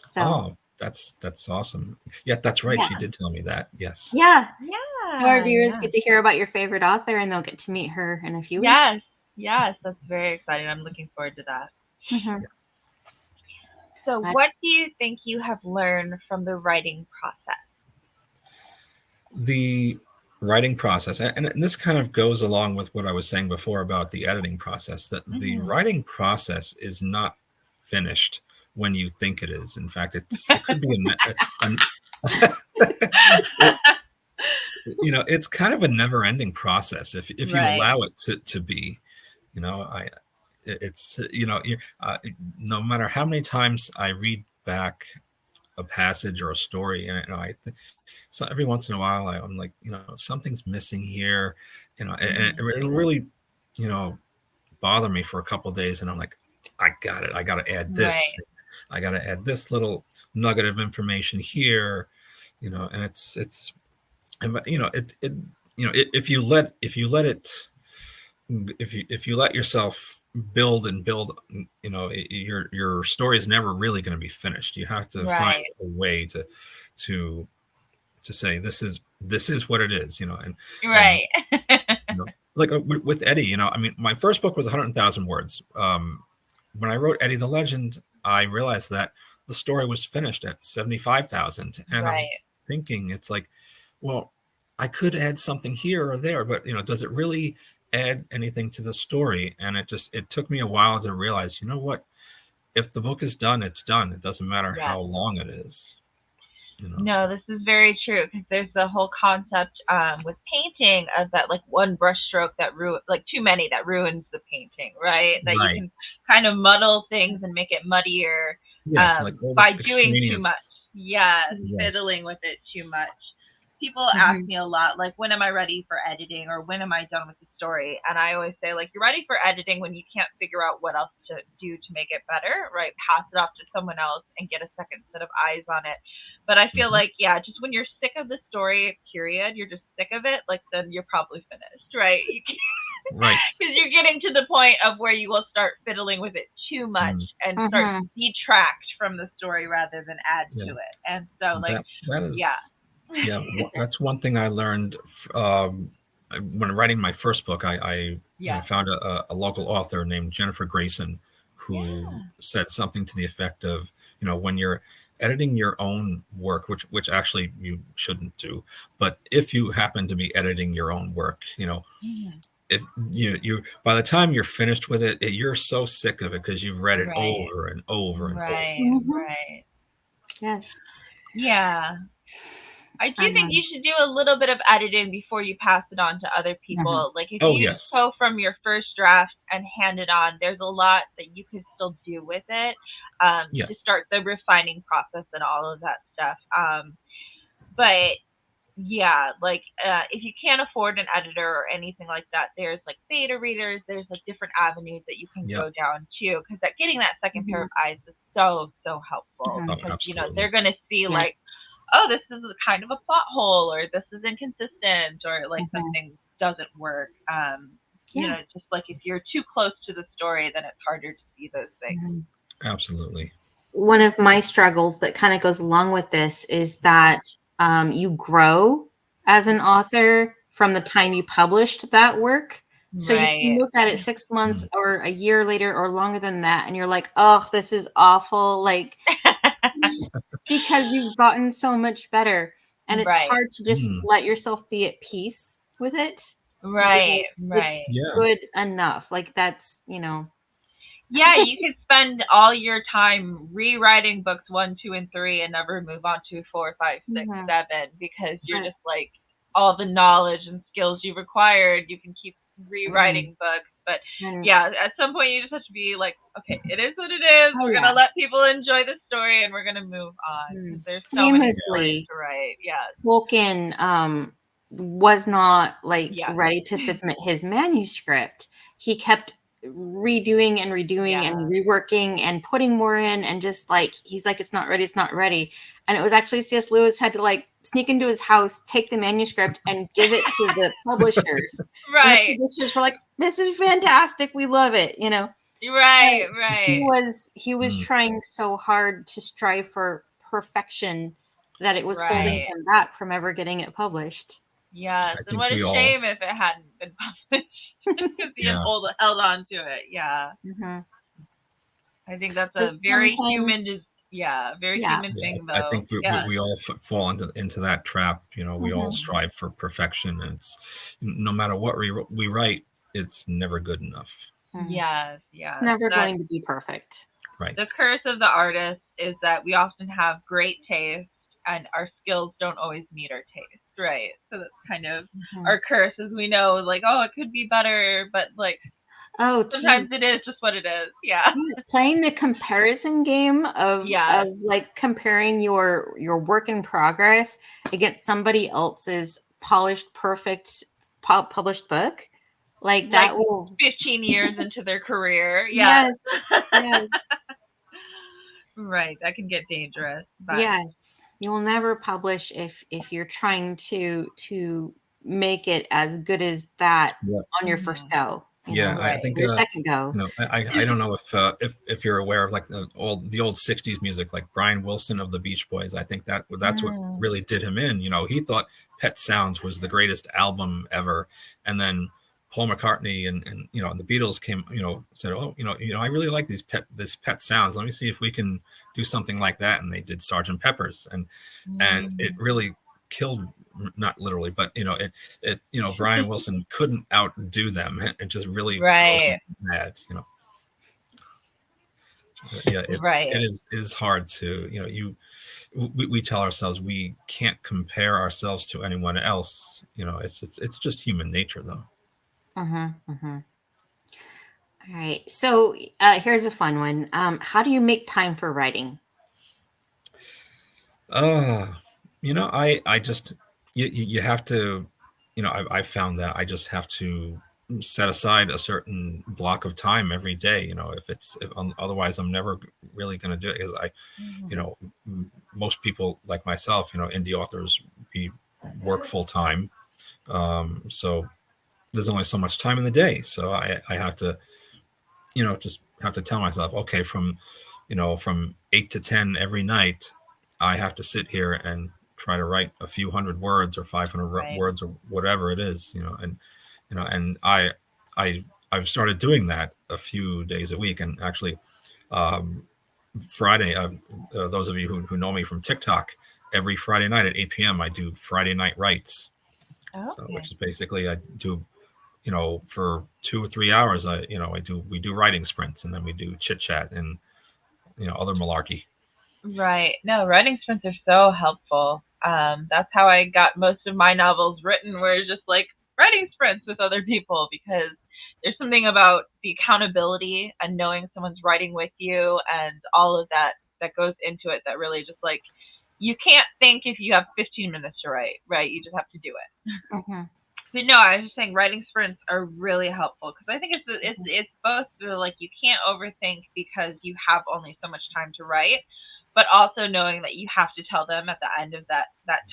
Speaker 2: So
Speaker 3: Oh, that's awesome. Yeah, that's right.
Speaker 2: yeah,
Speaker 3: She did tell me that. Yes.
Speaker 2: yeah.
Speaker 1: Yeah.
Speaker 2: So our
Speaker 1: Yeah,
Speaker 2: viewers
Speaker 1: yeah.
Speaker 2: get to hear about your favorite author, and they'll get to meet her in a few weeks.
Speaker 1: Yes, yes, that's very exciting. I'm looking forward to that.
Speaker 2: Mm-hmm.
Speaker 3: Yes.
Speaker 1: So, what
Speaker 2: That's
Speaker 1: do you think you have learned from the writing process?
Speaker 3: The writing process, and this kind of goes along with what I was saying before about the editing process, that the
Speaker 1: Hmm.
Speaker 3: writing process is not finished when you think it is. In fact, it could be it, it's kind of a never-ending process if you
Speaker 1: Right,
Speaker 3: allow it to be. I it's no matter how many times I read back a passage or a story, and so every once in a while I'm like, something's missing here, and
Speaker 1: hmm,
Speaker 3: it'll really, you know, bother me for a couple of days, and I'm like, I got it. I got to add this.
Speaker 1: right,
Speaker 3: I got to add this little nugget of information here, and it if you let it if you let yourself build and build, your story is never really going to be finished. You have to find
Speaker 1: right,
Speaker 3: a way to say this is what it is, and
Speaker 1: right,
Speaker 3: like with Eddie, I mean, my first book was 100,000 words. When I wrote Eddie the Legend, I realized that the story was finished at 75,000, and I'm
Speaker 1: right.
Speaker 3: thinking, it's like, well, I could add something here or there, but does it really add anything to the story? And it took me a while to realize, what, if the book is done, it's done. It doesn't matter
Speaker 1: Yeah.
Speaker 3: how long it is.
Speaker 1: No, this is very true because there's the whole concept with painting of that like one brush stroke that like too many that ruins the painting, right? That you
Speaker 3: Right.
Speaker 1: can kind of muddle things and make it muddier
Speaker 3: Yes, like all
Speaker 1: by
Speaker 3: this
Speaker 1: doing too much.
Speaker 3: extraneous.
Speaker 1: Yes,
Speaker 3: Yes.
Speaker 1: fiddling with it too much. People ask
Speaker 2: mm-hmm.
Speaker 1: me a lot, like, when am I ready for editing or when am I done with the story? And I always say, like, you're ready for editing when you can't figure out what else to do to make it better, right? Pass it off to someone else and get a second set of eyes on it. But I feel
Speaker 3: Mhm.
Speaker 1: like, yeah, just when you're sick of the story, period, you're just sick of it, like, then you're probably finished, right?
Speaker 3: Right.
Speaker 1: Because you're getting to the point of where you will start fiddling with it too much
Speaker 3: Mm.
Speaker 1: and start
Speaker 2: Mm-hmm.
Speaker 1: to detract from the story rather than add
Speaker 3: Yeah.
Speaker 1: to it. And so, like,
Speaker 3: That
Speaker 1: yeah.
Speaker 3: is, yeah. That's one thing I learned when writing my first book. I
Speaker 1: Yeah.
Speaker 3: found a local author named Jennifer Grayson who
Speaker 1: Yeah.
Speaker 3: said something to the effect of, when you're editing your own work, which actually you shouldn't do, but if you happen to be editing your own work,
Speaker 1: Mhm.
Speaker 3: if you by the time you're finished with it, you're so sick of it because you've read it
Speaker 1: Right.
Speaker 3: over and over and over.
Speaker 1: Right.
Speaker 2: Mm-hmm.
Speaker 1: Right.
Speaker 2: Yes.
Speaker 1: Yeah. I do think you
Speaker 2: Um,
Speaker 1: should do a little bit of editing before you pass it on to other
Speaker 2: mhm.
Speaker 1: people. Like if
Speaker 3: Oh
Speaker 1: you
Speaker 3: yes.
Speaker 1: go from your first draft and hand it on, there's a lot that you can still do with it to
Speaker 3: Yes.
Speaker 1: start the refining process and all of that stuff. But yeah, like if you can't afford an editor or anything like that, there's like beta readers, there's like different avenues that you can
Speaker 3: Yep.
Speaker 1: go down too, because that getting that second pair
Speaker 2: Mhm.
Speaker 1: of eyes is so helpful
Speaker 2: Mhm.
Speaker 3: Oh,
Speaker 1: because
Speaker 3: absolutely.
Speaker 1: they're gonna see
Speaker 2: Yes.
Speaker 1: like, oh, this is a kind of a plot hole, or this is inconsistent, or like
Speaker 2: Mhm.
Speaker 1: something doesn't work.
Speaker 2: Yeah.
Speaker 1: It's just like if you're too close to the story, then it's harder to see those things.
Speaker 2: Mhm.
Speaker 3: Absolutely.
Speaker 2: One of my struggles that kind of goes along with this is that you grow as an author from the time you published that work. So you can
Speaker 1: Right.
Speaker 2: look at it 6 months
Speaker 3: Mm.
Speaker 2: or a year later or longer than that, and you're like, oh, this is awful. Like, because you've gotten so much better. And it's
Speaker 1: Right.
Speaker 2: hard to just
Speaker 3: Mm.
Speaker 2: let yourself be at peace with it because
Speaker 1: Right.
Speaker 2: it's
Speaker 1: Right.
Speaker 3: Yeah.
Speaker 2: good enough. Like, that's,
Speaker 1: Yeah, you could spend all your time rewriting books 1, 2, and 3 and never move on to 4, 5, 6,
Speaker 2: Mhm.
Speaker 1: 7 because you're
Speaker 2: Right.
Speaker 1: just like all the knowledge and skills you've acquired, you can keep
Speaker 2: Mhm.
Speaker 1: rewriting books. But
Speaker 2: And
Speaker 1: yeah, at some point you just have to be like, okay, it is what it is.
Speaker 2: oh
Speaker 1: We're
Speaker 2: yeah.
Speaker 1: gonna let people enjoy the story and we're gonna move on
Speaker 2: Mhm.
Speaker 1: because there's so many stories
Speaker 2: Famously,
Speaker 1: to write. Yeah.
Speaker 2: Tolkien was not like
Speaker 1: Yeah.
Speaker 2: ready to submit his manuscript. He kept redoing and redoing
Speaker 1: Yeah.
Speaker 2: and reworking and putting more in, and just like he's like, it's not ready, it's not ready. And it was actually C.S. Lewis had to like sneak into his house, take the manuscript, and give it to the publishers. And the
Speaker 1: Right.
Speaker 2: publishers were like, "This is fantastic, we love it." But
Speaker 1: Right.
Speaker 2: he
Speaker 1: Right.
Speaker 2: was he was
Speaker 3: Mm.
Speaker 2: trying so hard to strive for perfection that it was holding
Speaker 1: Right.
Speaker 2: him back from ever getting it published.
Speaker 1: Yes,
Speaker 3: I
Speaker 1: and
Speaker 3: think
Speaker 1: what a
Speaker 3: we all,
Speaker 1: shame if it hadn't been published because he had
Speaker 3: yeah,
Speaker 1: held on to it. Yeah,
Speaker 2: Hmm.
Speaker 1: I think that's
Speaker 2: So
Speaker 1: a very human.
Speaker 2: sometimes,
Speaker 1: Yeah, very
Speaker 2: yeah.
Speaker 1: human
Speaker 3: yeah.
Speaker 1: thing
Speaker 3: I
Speaker 1: though.
Speaker 3: think we,
Speaker 1: Yes.
Speaker 3: we all fall into that trap. We all
Speaker 2: Hmm.
Speaker 1: Mhm.
Speaker 3: strive for perfection, and it's no matter what we write, it's never good enough.
Speaker 1: Yes,
Speaker 2: It's
Speaker 1: yes.
Speaker 2: never
Speaker 1: That
Speaker 2: going to be perfect.
Speaker 3: Right.
Speaker 1: the curse of the artist is that we often have great taste and our skills don't always meet our taste, right? So that's kind of
Speaker 2: Hmm.
Speaker 1: our curse, as we know, like, oh, it could be better, but like
Speaker 2: Oh,
Speaker 1: sometimes
Speaker 2: geez.
Speaker 1: it is just what it is. Yeah.
Speaker 2: Yeah, playing the comparison game of
Speaker 1: Yes.
Speaker 2: like comparing your work in progress against somebody else's polished, perfect published book, like
Speaker 1: Like
Speaker 2: that will.
Speaker 1: 15 years into their career. Yes.
Speaker 2: Yes, yes,
Speaker 1: Right. That can get dangerous, but
Speaker 2: yes. You will never publish if you're trying to make it as good as that
Speaker 3: Yeah.
Speaker 2: on your first
Speaker 1: mhm,
Speaker 2: go,
Speaker 3: Yeah. I
Speaker 1: right.
Speaker 3: think
Speaker 2: or your second go.
Speaker 3: I don't know if you're aware of like the old '60s music, like Brian Wilson of the Beach Boys. I think that's what
Speaker 1: Mm,
Speaker 3: really did him in. He thought Pet Sounds was the greatest album ever, and then Paul McCartney and the Beatles came, said, oh, I really like this Pet Sounds. Let me see if we can do something like that. And they did Sergeant Pepper's, and it
Speaker 1: mm.
Speaker 3: really killed, not literally, but Brian Wilson couldn't outdo them. It just really drove him
Speaker 1: Right.
Speaker 3: mad. Yeah, it
Speaker 1: Right.
Speaker 3: is hard to, we tell ourselves we can't compare ourselves to anyone else. It's just human nature, though.
Speaker 2: Mm-hmm, mm-hmm. All right. So here's a fun one. How do you make time for writing?
Speaker 3: Uh, I just, you have to, I found that I just have to set aside a certain block of time every day. Otherwise I'm never really going to do it, because you
Speaker 1: Mhm.
Speaker 3: know, most people like myself, indie authors, we work full time. So there's only so much time in the day. So I have to, just have to tell myself, okay, from 8 to 10 every night, I have to sit here and try to write a few hundred words or 500
Speaker 1: Right.
Speaker 3: words or whatever it is, and I, I've started doing that a few days a week. And actually, um, Friday, those of you who know me from TikTok, every Friday night at 8 p.m. I do Friday night writes. So, which
Speaker 1: Okay.
Speaker 3: is basically I do, for 2 or 3 hours, we do writing sprints, and then we do chit chat and, other malarkey.
Speaker 1: Right. No, writing sprints are so helpful. That's how I got most of my novels written, were just like writing sprints with other people because there's something about the accountability and knowing someone's writing with you and all of that that goes into it that really just like you can't think if you have 15 minutes to write, right? You just have to do it.
Speaker 2: Mm-hmm,
Speaker 1: But no, I was just saying writing sprints are really helpful because I think it's both like you can't overthink because you have only so much time to write, but also knowing that you have to tell them at the end of that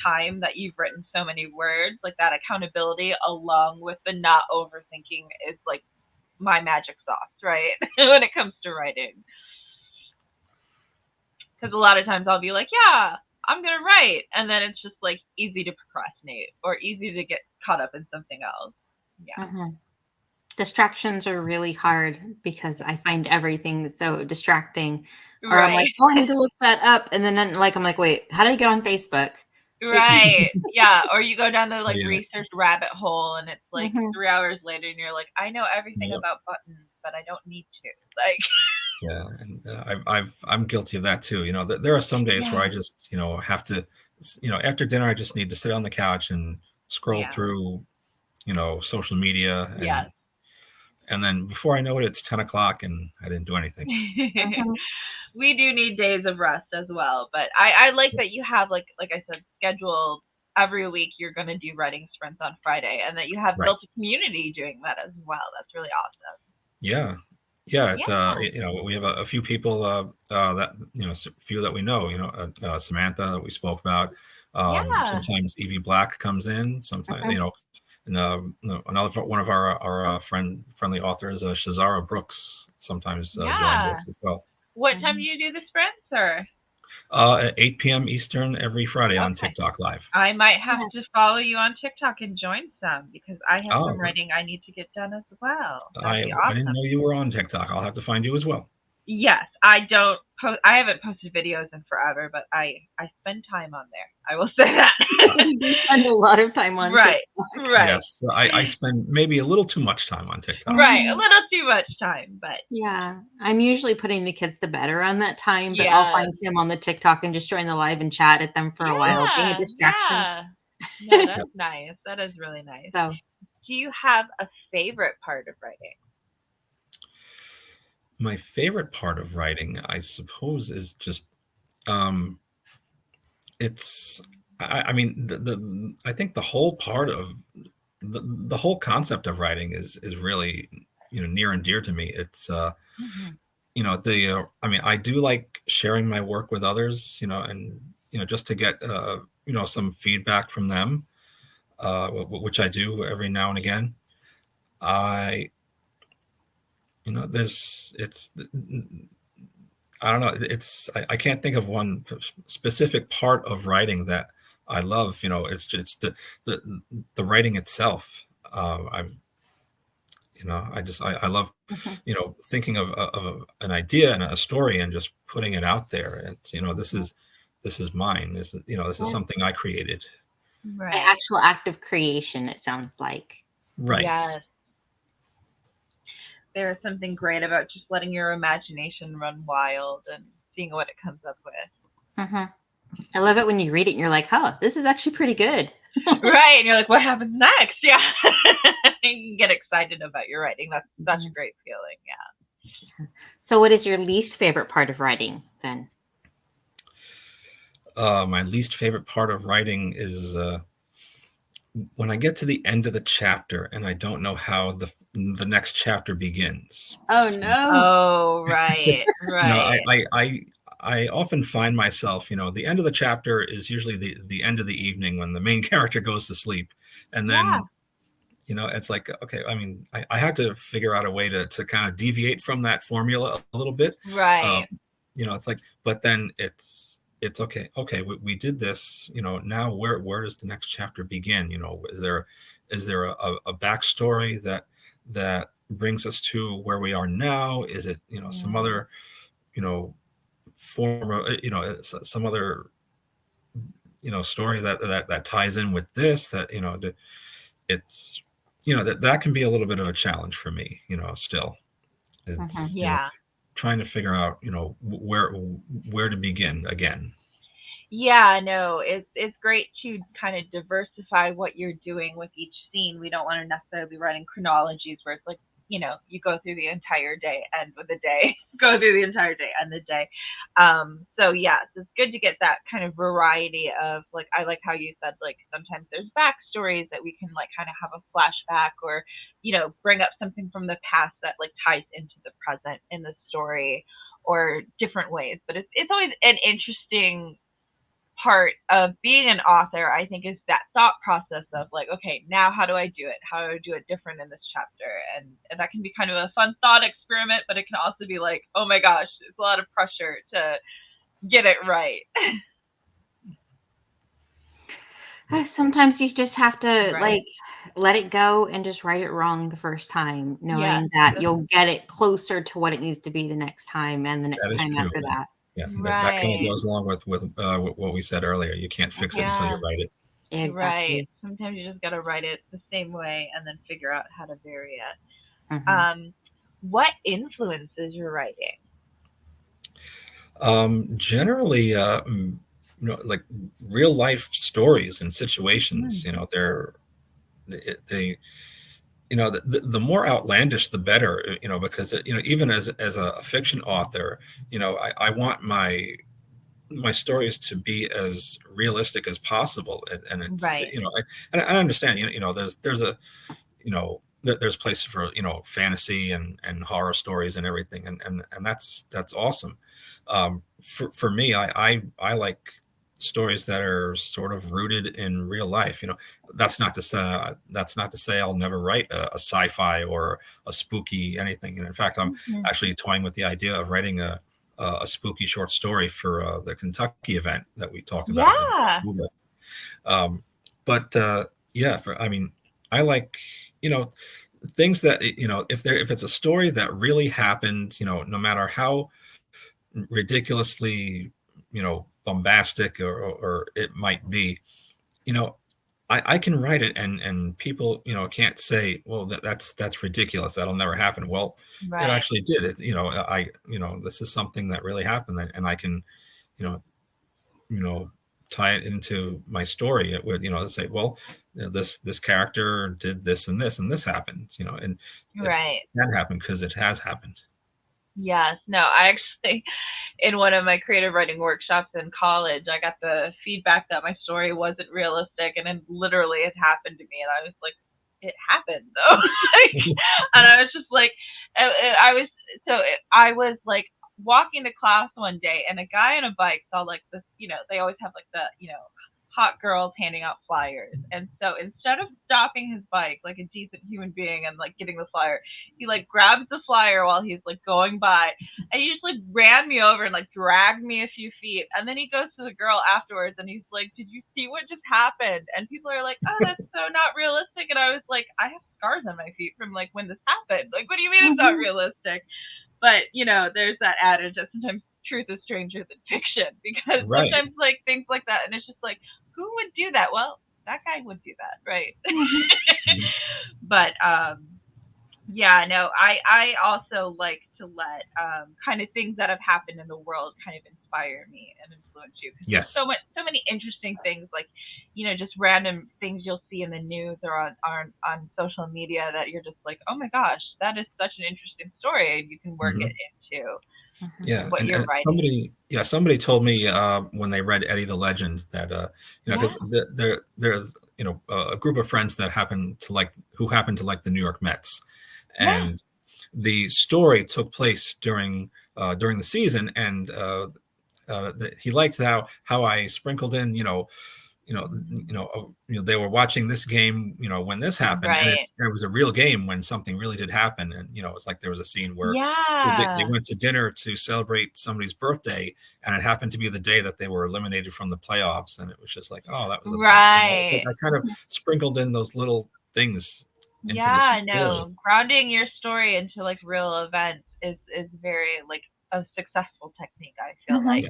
Speaker 1: time that you've written so many words, like that accountability along with the not overthinking is like my magic sauce, right? When it comes to writing, because a lot of times I'll be like, yeah, I'm gonna write, and then it's just like easy to procrastinate or easy to get caught up in something else. Yeah.
Speaker 2: mm-hmm. Distractions are really hard because I find everything so distracting. Or I'm
Speaker 1: Right.
Speaker 2: like, oh, I need to look that up, and then like I'm like, wait, how did I get on Facebook? Like,
Speaker 1: Right. Yeah. Or you go down the like
Speaker 3: Yeah,
Speaker 1: research rabbit hole and it's like
Speaker 2: mhm,
Speaker 1: 3 hours later and you're like, I know everything
Speaker 3: yeah,
Speaker 1: about buttons, but I don't need to. Like,
Speaker 3: yeah. And I'm guilty of that too. There are some days where I
Speaker 1: yeah.
Speaker 3: just, have to, after dinner, I just need to sit on the couch and scroll
Speaker 1: Yeah.
Speaker 3: through, social media,
Speaker 1: Yes.
Speaker 3: and then before I know it, it's 10 o'clock and I didn't do anything.
Speaker 2: mhm,
Speaker 1: We do need days of rest as well, but I like that you have like I said, scheduled every week you're gonna do writing sprints on Friday and that you have
Speaker 3: Right.
Speaker 1: built a community doing that as well. That's really awesome.
Speaker 3: Yeah. Yeah. It's,
Speaker 1: Yeah.
Speaker 3: we have a few people, that, few that we know, Samantha that we spoke about.
Speaker 1: Yeah.
Speaker 3: Sometimes Evie Black comes in, sometimes,
Speaker 2: mhm,
Speaker 3: and another one of our friendly authors, Shazara Brooks, sometimes joins
Speaker 1: Yeah.
Speaker 3: us as well.
Speaker 1: What time do
Speaker 2: mhm.
Speaker 1: you do the sprints or?
Speaker 3: At 8 p.m. Eastern every Friday on
Speaker 1: Okay.
Speaker 3: TikTok Live.
Speaker 1: I might have
Speaker 2: Yes.
Speaker 1: to follow you on TikTok and join some because I have some
Speaker 3: Oh,
Speaker 1: writing I need to get done as well. That'd
Speaker 3: I
Speaker 1: be
Speaker 3: I didn't
Speaker 1: awesome.
Speaker 3: know you were on TikTok. I'll have to find you as well.
Speaker 1: Yes, I don't post. I haven't posted videos in forever, but I spend time on there. I will say that.
Speaker 2: You do spend a lot of time on
Speaker 1: Right,
Speaker 2: TikTok.
Speaker 1: right,
Speaker 3: Yes, I spend maybe a little too much time on TikTok.
Speaker 1: right. A
Speaker 2: Mhm.
Speaker 1: little too much time, but
Speaker 2: Yeah, I'm usually putting the kids to bed around that time, but I'll
Speaker 1: yes,
Speaker 2: find him on the TikTok and just join the live and chat at them for a while, being a
Speaker 1: yeah,
Speaker 2: distraction.
Speaker 1: yeah. No, that's
Speaker 3: Yep.
Speaker 1: nice. That is really nice.
Speaker 2: So,
Speaker 1: Do you have a favorite part of writing?
Speaker 3: My favorite part of writing, I suppose, is just um, it's. I mean, I think the whole part of the whole concept of writing is really near and dear to me. It's
Speaker 1: Mhm.
Speaker 3: the I mean, I do like sharing my work with others, and just to get some feedback from them, which I do every now and again. I there's it's I don't know. I can't think of one specific part of writing that I love. It's just the writing itself. I love
Speaker 2: mhm,
Speaker 3: thinking of an idea and a story and just putting it out there. And this
Speaker 2: mhm.
Speaker 3: is mine. This is
Speaker 2: Yeah.
Speaker 3: something I created.
Speaker 2: The
Speaker 1: Right.
Speaker 2: actual act of creation, it sounds like.
Speaker 3: Right.
Speaker 1: Yes. There is something great about just letting your imagination run wild and seeing what it comes up with.
Speaker 2: Mhm. I love it when you read it and you're like, "Oh, this is actually pretty good."
Speaker 1: Right. And you're like, what happens next? Yeah. You get excited about your writing. That's such a
Speaker 2: Mhm.
Speaker 1: great feeling. Yeah.
Speaker 2: So, what is your least favorite part of writing then?
Speaker 3: My least favorite part of writing is when I get to the end of the chapter and I don't know how the next chapter begins.
Speaker 2: Oh, no.
Speaker 1: Oh,
Speaker 3: It's
Speaker 1: right.
Speaker 3: you know, I
Speaker 1: Right.
Speaker 3: I I I often find myself, the end of the chapter is usually the end of the evening when the main character goes to sleep, and
Speaker 1: Yeah.
Speaker 3: then it's like, okay, I mean, I had to figure out a way to kind of deviate from that formula a little bit. Um,
Speaker 1: Right.
Speaker 3: it's like, but then it's okay. Okay, we did this. Now where does the next chapter begin? Is there a backstory that brings us to where we are now? Is it some
Speaker 1: Yeah.
Speaker 3: other you know form of some other story that ties in with this that it's that can be a little bit of a challenge for me, still.
Speaker 2: Mhm.
Speaker 3: It's
Speaker 1: Yeah.
Speaker 3: trying to figure out where to begin again.
Speaker 1: Yeah, no, it's great to kind of diversify what you're doing with each scene. We don't want to necessarily be writing chronologies where it's like, you go through the entire day, end with the day, go through the entire day, end the day. So yes, it's good to get that kind of variety of like I like how you said like sometimes there's backstories that we can like kind of have a flashback or, bring up something from the past that like ties into the present in the story or different ways. But it's always an interesting part of being an author, I think, is that thought process of like, okay, now how do I do it? How do I do it different in this chapter? And that can be kind of a fun thought experiment, but it can also be like, oh my gosh, it's a lot of pressure to get it right.
Speaker 2: Sometimes you just have to
Speaker 1: Right.
Speaker 2: let it go and just write it wrong the first time,
Speaker 1: Yes.
Speaker 2: knowing that you'll get it closer to what it needs to be the next time and the
Speaker 3: That
Speaker 2: next
Speaker 3: is
Speaker 2: time
Speaker 3: true.
Speaker 2: after that.
Speaker 3: Yeah, that kind of
Speaker 1: Right.
Speaker 3: goes along with what we said earlier. You can't fix it until you
Speaker 1: Yeah.
Speaker 3: write it.
Speaker 1: Right.
Speaker 2: Exactly.
Speaker 1: Sometimes you just gotta write it the same way and then figure out how to vary it.
Speaker 2: Mhm.
Speaker 1: What influences your writing?
Speaker 3: Generally, like real life stories and
Speaker 1: Mm.
Speaker 3: situations. They the more outlandish the better, because even as a fiction author, I want my stories to be as realistic as possible, and it's
Speaker 1: Right.
Speaker 3: I understand, there's a there's place for fantasy and horror stories and everything, and that's awesome. For me, I like stories that are sort of rooted in real life. That's not to say I'll never write a sci-fi or a spooky anything. And in fact, I'm
Speaker 1: Mhm.
Speaker 3: actually toying with the idea of writing a spooky short story for the Kentucky event that we talked about.
Speaker 1: Yeah.
Speaker 3: Um, but yeah, I mean, I like, you know, things that, if it's a story that really happened, no matter how ridiculously, bombastic or it might be, you know, I can write it and people, can't say, well, that's ridiculous. That'll never happen. Well, it
Speaker 1: Right.
Speaker 3: actually did. This is something that really happened, and I can, you know, you know, tie it into my story with, say, well, this character did this and this happened, and it
Speaker 1: Right.
Speaker 3: can happen because it has happened.
Speaker 1: Yes. No, I actually, in one of my creative writing workshops in college, I got the feedback that my story wasn't realistic, and then literally it happened to me, and I was like, it happened though. And I was just like, I was I was like walking to class one day, and a guy on a bike saw like this. They always have like the hot girls handing out flyers, and so instead of stopping his bike like a decent human being and like getting the flyer, he like grabs the flyer while he's like going by, and he just like ran me over and like dragged me a few feet, and then he goes to the girl afterwards and he's like, did you see what just happened? And people are like, oh, that's so not realistic. And I was like, I have scars on my feet from like when this happened. Like, what do you mean it's not realistic? But there's that adage that sometimes truth is stranger than fiction, because
Speaker 3: Right.
Speaker 1: sometimes like things like that, and it's just like, who would do that? Well, that guy would do that, right? But yeah, no, I also like to let kind of things that have happened in the world kind of inspire me and influence you.
Speaker 3: Yes.
Speaker 1: There's so many interesting things, like just random things you'll see in the news or on social media that you're just like, oh my gosh, that is such an interesting story, and you can work it into what you're writing.
Speaker 3: Somebody told me when they read Eddie the Legend that because there's a group of friends that happen to like the New York Mets, and the story took place during the season, and he liked how I sprinkled in they were watching this game when this happened, and it was a real game when something really did happen, and it's like there was a scene where they went to dinner to celebrate somebody's birthday, and it happened to be the day that they were eliminated from the playoffs, and it was just like, oh, that was I kind of sprinkled in those little things into the story.
Speaker 1: No, grounding your story into like real events is very like a successful technique, I feel like.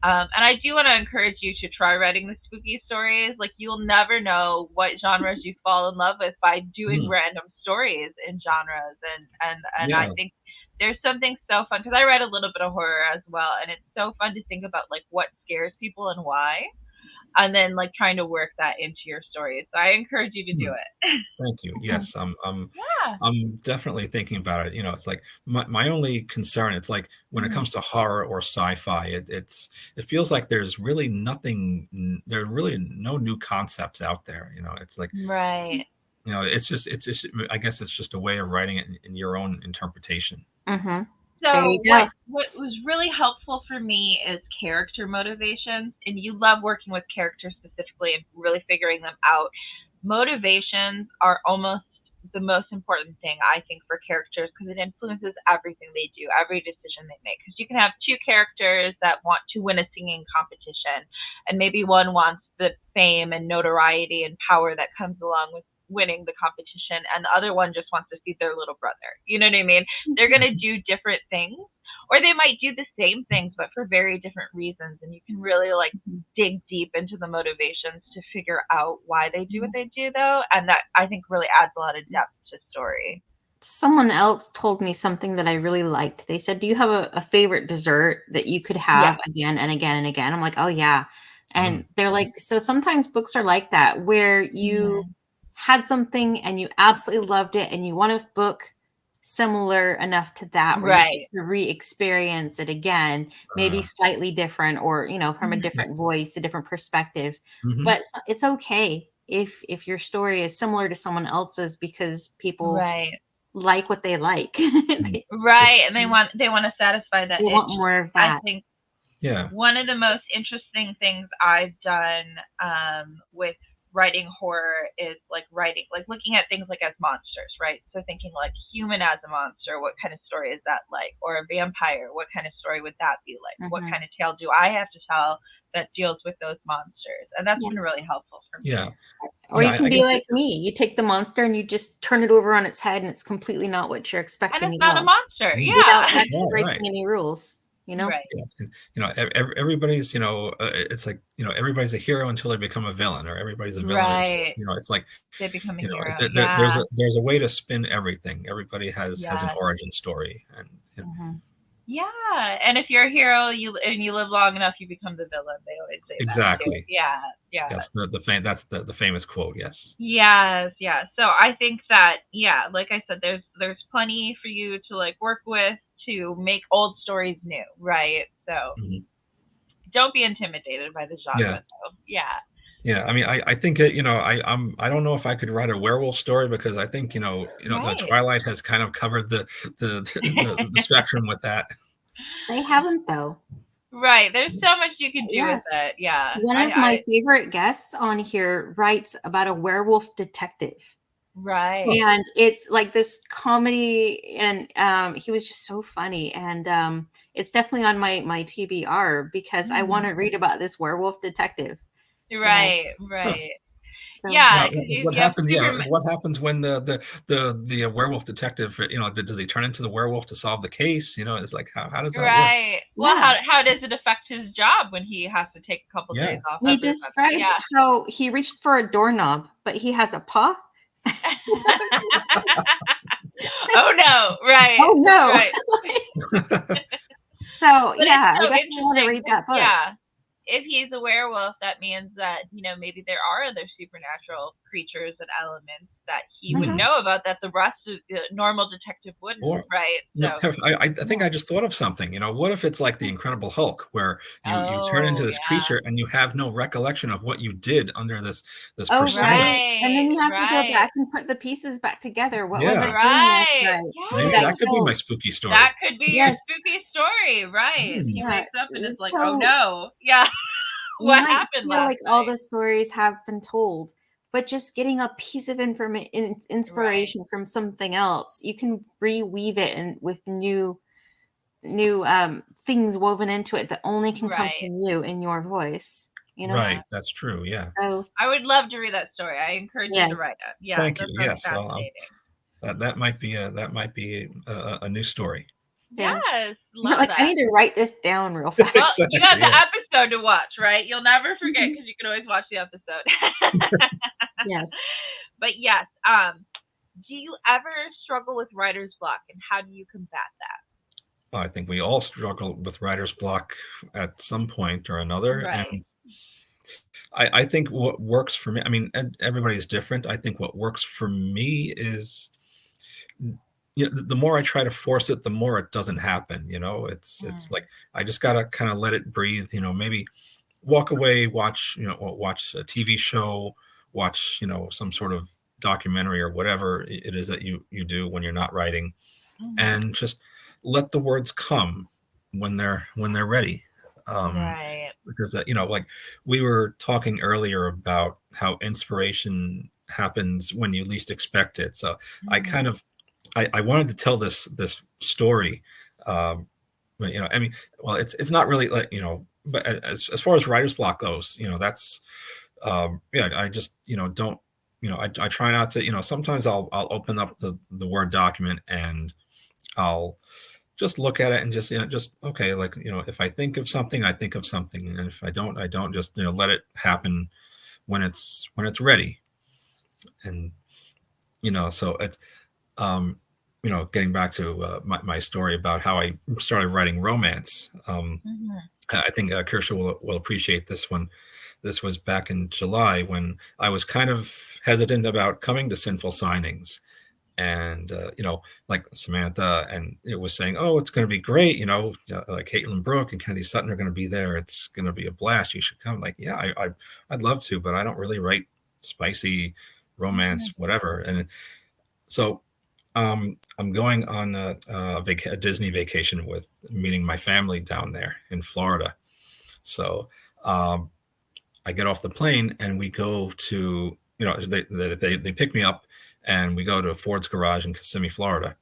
Speaker 1: And I do want to encourage you to try writing the spooky stories. Like, you'll never know what genres you fall in love with by doing random stories in genres, and I think there's something so fun, because I read a little bit of horror as well, and it's so fun to think about like what scares people and why, and then like trying to work that into your story. So I encourage you to do it.
Speaker 3: Thank you. Yes, I'm definitely thinking about it. It's like my only concern, it's like when it comes to horror or sci-fi, it feels like there's really nothing, there's really no new concepts out there. It's like, it's just I guess it's just a way of writing it in your own interpretation.
Speaker 1: So what was really helpful for me is character motivations, and you love working with characters specifically and really figuring them out. Motivations are almost the most important thing, I think, for characters, because it influences everything they do, every decision they make. Because you can have two characters that want to win a singing competition, and maybe one wants the fame and notoriety and power that comes along with winning the competition, and the other one just wants to see their little brother. You know what I mean? They're going to do different things, or they might do the same things but for very different reasons, and you can really like dig deep into the motivations to figure out why they do what they do, though, and that, I think, really adds a lot of depth to story.
Speaker 2: Someone else told me something that I really liked. They said, do you have a favorite dessert that you could have again and again and again? I'm like, oh yeah. And they're like, so sometimes books are like that, where you had something and you absolutely loved it, and you want a book similar enough to that where you get to re-experience it again, maybe slightly different, or from a different voice, a different perspective. But it's okay if your story is similar to someone else's, because people like what they like.
Speaker 1: And they want to satisfy that.
Speaker 2: They want more of that.
Speaker 1: I think one of the most interesting things I've done with writing horror is like writing, like looking at things like as monsters, right? So thinking like human as a monster, what kind of story is that like? Or a vampire, what kind of story would that be like? What
Speaker 2: Mm-hmm.
Speaker 1: kind of tale do I have to tell that deals with those monsters? And that's
Speaker 2: Yeah.
Speaker 1: been really helpful for me.
Speaker 3: Yeah.
Speaker 2: Or
Speaker 3: Yeah,
Speaker 2: you can
Speaker 3: I
Speaker 2: be
Speaker 3: guess
Speaker 2: like me. You take the monster and you just turn it over on its head, and it's completely not what you're
Speaker 1: And
Speaker 2: expecting
Speaker 1: it's
Speaker 2: at
Speaker 1: not a
Speaker 2: all,
Speaker 1: monster.
Speaker 3: mm,
Speaker 2: without
Speaker 1: Yeah.
Speaker 2: actually
Speaker 3: right,
Speaker 2: breaking
Speaker 3: right.
Speaker 2: any rules.
Speaker 1: Right.
Speaker 3: Yeah. And, everybody's, it's like, everybody's a hero until they become a villain, or everybody's a villain until,
Speaker 1: Right.
Speaker 3: it's like,
Speaker 1: They become a hero.
Speaker 3: there's
Speaker 1: Yeah.
Speaker 3: a way to spin everything. Everybody has an
Speaker 1: Yeah.
Speaker 3: origin story, and
Speaker 2: Mm-hmm.
Speaker 1: Yeah. And if you're a hero, you live long enough, you become the villain. They always say that too.
Speaker 3: exactly.
Speaker 1: Yeah. Yeah.
Speaker 3: Yes, that's the famous quote. Yes.
Speaker 1: Yes, yeah. So I think that, yeah, like I said, there's plenty for you to like work with to make old stories new, right? So
Speaker 3: Mhm.
Speaker 1: don't be intimidated by the genre
Speaker 3: Yeah.
Speaker 1: though. Yeah.
Speaker 3: Yeah, I mean, I think I don't know if I could write a werewolf story, because I think the
Speaker 1: Right.
Speaker 3: Twilight has kind of covered the the spectrum with that.
Speaker 2: They haven't, though.
Speaker 1: Right. There's so much you can do with
Speaker 2: Yes.
Speaker 1: it. Yeah.
Speaker 2: One of my favorite guests on here writes about a werewolf detective.
Speaker 1: Right.
Speaker 2: And it's like this comedy, and he was just so funny. And it's definitely on my TBR, because I want to read about this werewolf detective.
Speaker 1: Right.
Speaker 3: Huh.
Speaker 1: Right.
Speaker 2: So,
Speaker 1: Yeah,
Speaker 3: Now,
Speaker 1: because
Speaker 3: what
Speaker 1: you have
Speaker 3: happens? Yeah,
Speaker 1: super.
Speaker 3: what happens when the werewolf detective? Does he turn into the werewolf to solve the case? It's like, how does that work?
Speaker 1: Right. Well,
Speaker 2: yeah.
Speaker 1: how does it affect his job when he has to take a couple
Speaker 3: Yeah.
Speaker 1: days off
Speaker 2: He
Speaker 1: every month?
Speaker 2: described
Speaker 1: Yeah.
Speaker 2: how he reached for a doorknob, but he has a paw.
Speaker 1: Oh no! Right.
Speaker 2: Oh no!
Speaker 1: Right.
Speaker 2: So
Speaker 1: But
Speaker 2: yeah,
Speaker 1: it's
Speaker 2: I
Speaker 1: so
Speaker 2: definitely want to
Speaker 1: interesting
Speaker 2: read
Speaker 1: 'cause,
Speaker 2: that book.
Speaker 1: yeah, if he's a werewolf, that means that maybe there are other supernatural creatures and elements that he would
Speaker 2: Mhm.
Speaker 1: know about that the rest of the normal detective wouldn't.
Speaker 3: Or
Speaker 1: Right.
Speaker 3: no,
Speaker 1: So.
Speaker 3: I think I just thought of something. What if it's like the Incredible Hulk, where you turn into
Speaker 1: Oh
Speaker 3: this
Speaker 1: yeah.
Speaker 3: creature and you have no recollection of what you did under this
Speaker 2: Oh
Speaker 3: persona?
Speaker 2: right, and then
Speaker 1: Right.
Speaker 2: you have to go
Speaker 1: Right.
Speaker 2: back and put the pieces back together. What was I
Speaker 3: Yeah,
Speaker 2: doing last
Speaker 1: Right.
Speaker 2: night? Who
Speaker 3: maybe
Speaker 2: did I
Speaker 1: Yes.
Speaker 3: that could be my
Speaker 2: kill?
Speaker 3: spooky
Speaker 1: That
Speaker 3: story.
Speaker 1: could be your
Speaker 2: Yes.
Speaker 1: spooky story. Right. He
Speaker 3: Hmm.
Speaker 2: Yeah.
Speaker 1: wakes up and is like, oh
Speaker 2: So
Speaker 1: no. Yeah.
Speaker 2: you
Speaker 1: What
Speaker 2: might
Speaker 1: happened
Speaker 2: feel
Speaker 1: last
Speaker 2: like all
Speaker 1: night?
Speaker 2: the stories have been told, but just getting a piece of
Speaker 1: Right.
Speaker 2: inspiration from something else, you can reweave it and with new things woven into it that only can come
Speaker 1: Right.
Speaker 2: from you in your voice.
Speaker 1: Yeah.
Speaker 3: Right, that's true. Yeah.
Speaker 2: So
Speaker 1: I would love to read that story. I encourage you to
Speaker 2: yes,
Speaker 1: write it. Yeah,
Speaker 3: Thank
Speaker 1: that
Speaker 3: you.
Speaker 1: sounds
Speaker 3: Yes,
Speaker 1: fascinating.
Speaker 3: that might be a new story.
Speaker 2: yeah.
Speaker 1: Yes,
Speaker 2: You're
Speaker 1: love
Speaker 2: like, I
Speaker 1: that.
Speaker 2: need to write this down real fast.
Speaker 1: Well, you got
Speaker 3: Exactly.
Speaker 1: the
Speaker 3: Yeah.
Speaker 1: episode to watch, right? You'll never forget
Speaker 2: Mhm.
Speaker 1: because you can always watch the episode.
Speaker 2: Yes.
Speaker 1: But yes, do you ever struggle with writer's block, and how do you combat that?
Speaker 3: I think we all struggle with writer's block at some point or another,
Speaker 1: Right.
Speaker 3: and I think what works for me. I mean, everybody's different. I think what works for me is, the more I try to force it, the more it doesn't happen. It's
Speaker 1: Mm.
Speaker 3: like I just gotta kind of let it breathe. Maybe walk away, watch a TV show, watch some sort of documentary or whatever it is that you do when you're not writing,
Speaker 1: Mhm.
Speaker 3: and just let the words come when they're ready.
Speaker 1: Right.
Speaker 3: Because like we were talking earlier about how inspiration happens when you least expect it. So I
Speaker 1: Mhm.
Speaker 3: kind of I wanted to tell this story. But I mean, well, it's not really like, but as far as writer's block goes, that's yeah, I just don't, I try not to, sometimes I'll open up the Word document, and I'll just look at it and just okay, like, if I think of something, I think of something, and if I don't, I don't. Just let it happen when it's ready. And so it's um getting back to my story about how I started writing romance.
Speaker 1: Mhm.
Speaker 3: I think Kirsha will appreciate this one. This was back in July, when I was kind of hesitant about coming to Sinful Signings. And like Samantha, and it was saying, oh, it's going to be great, like Caitlin Brooke and Kennedy Sutton are going to be there, it's going to be a blast, you should come. Like, yeah, I'd love to, but I don't really write spicy romance,
Speaker 1: Mhm.
Speaker 3: whatever. And so I'm going on a Disney vacation, with meeting my family down there in Florida. So um, I get off the plane and we go to, they pick me up and we go to Ford's garage in Kissimmee, Florida.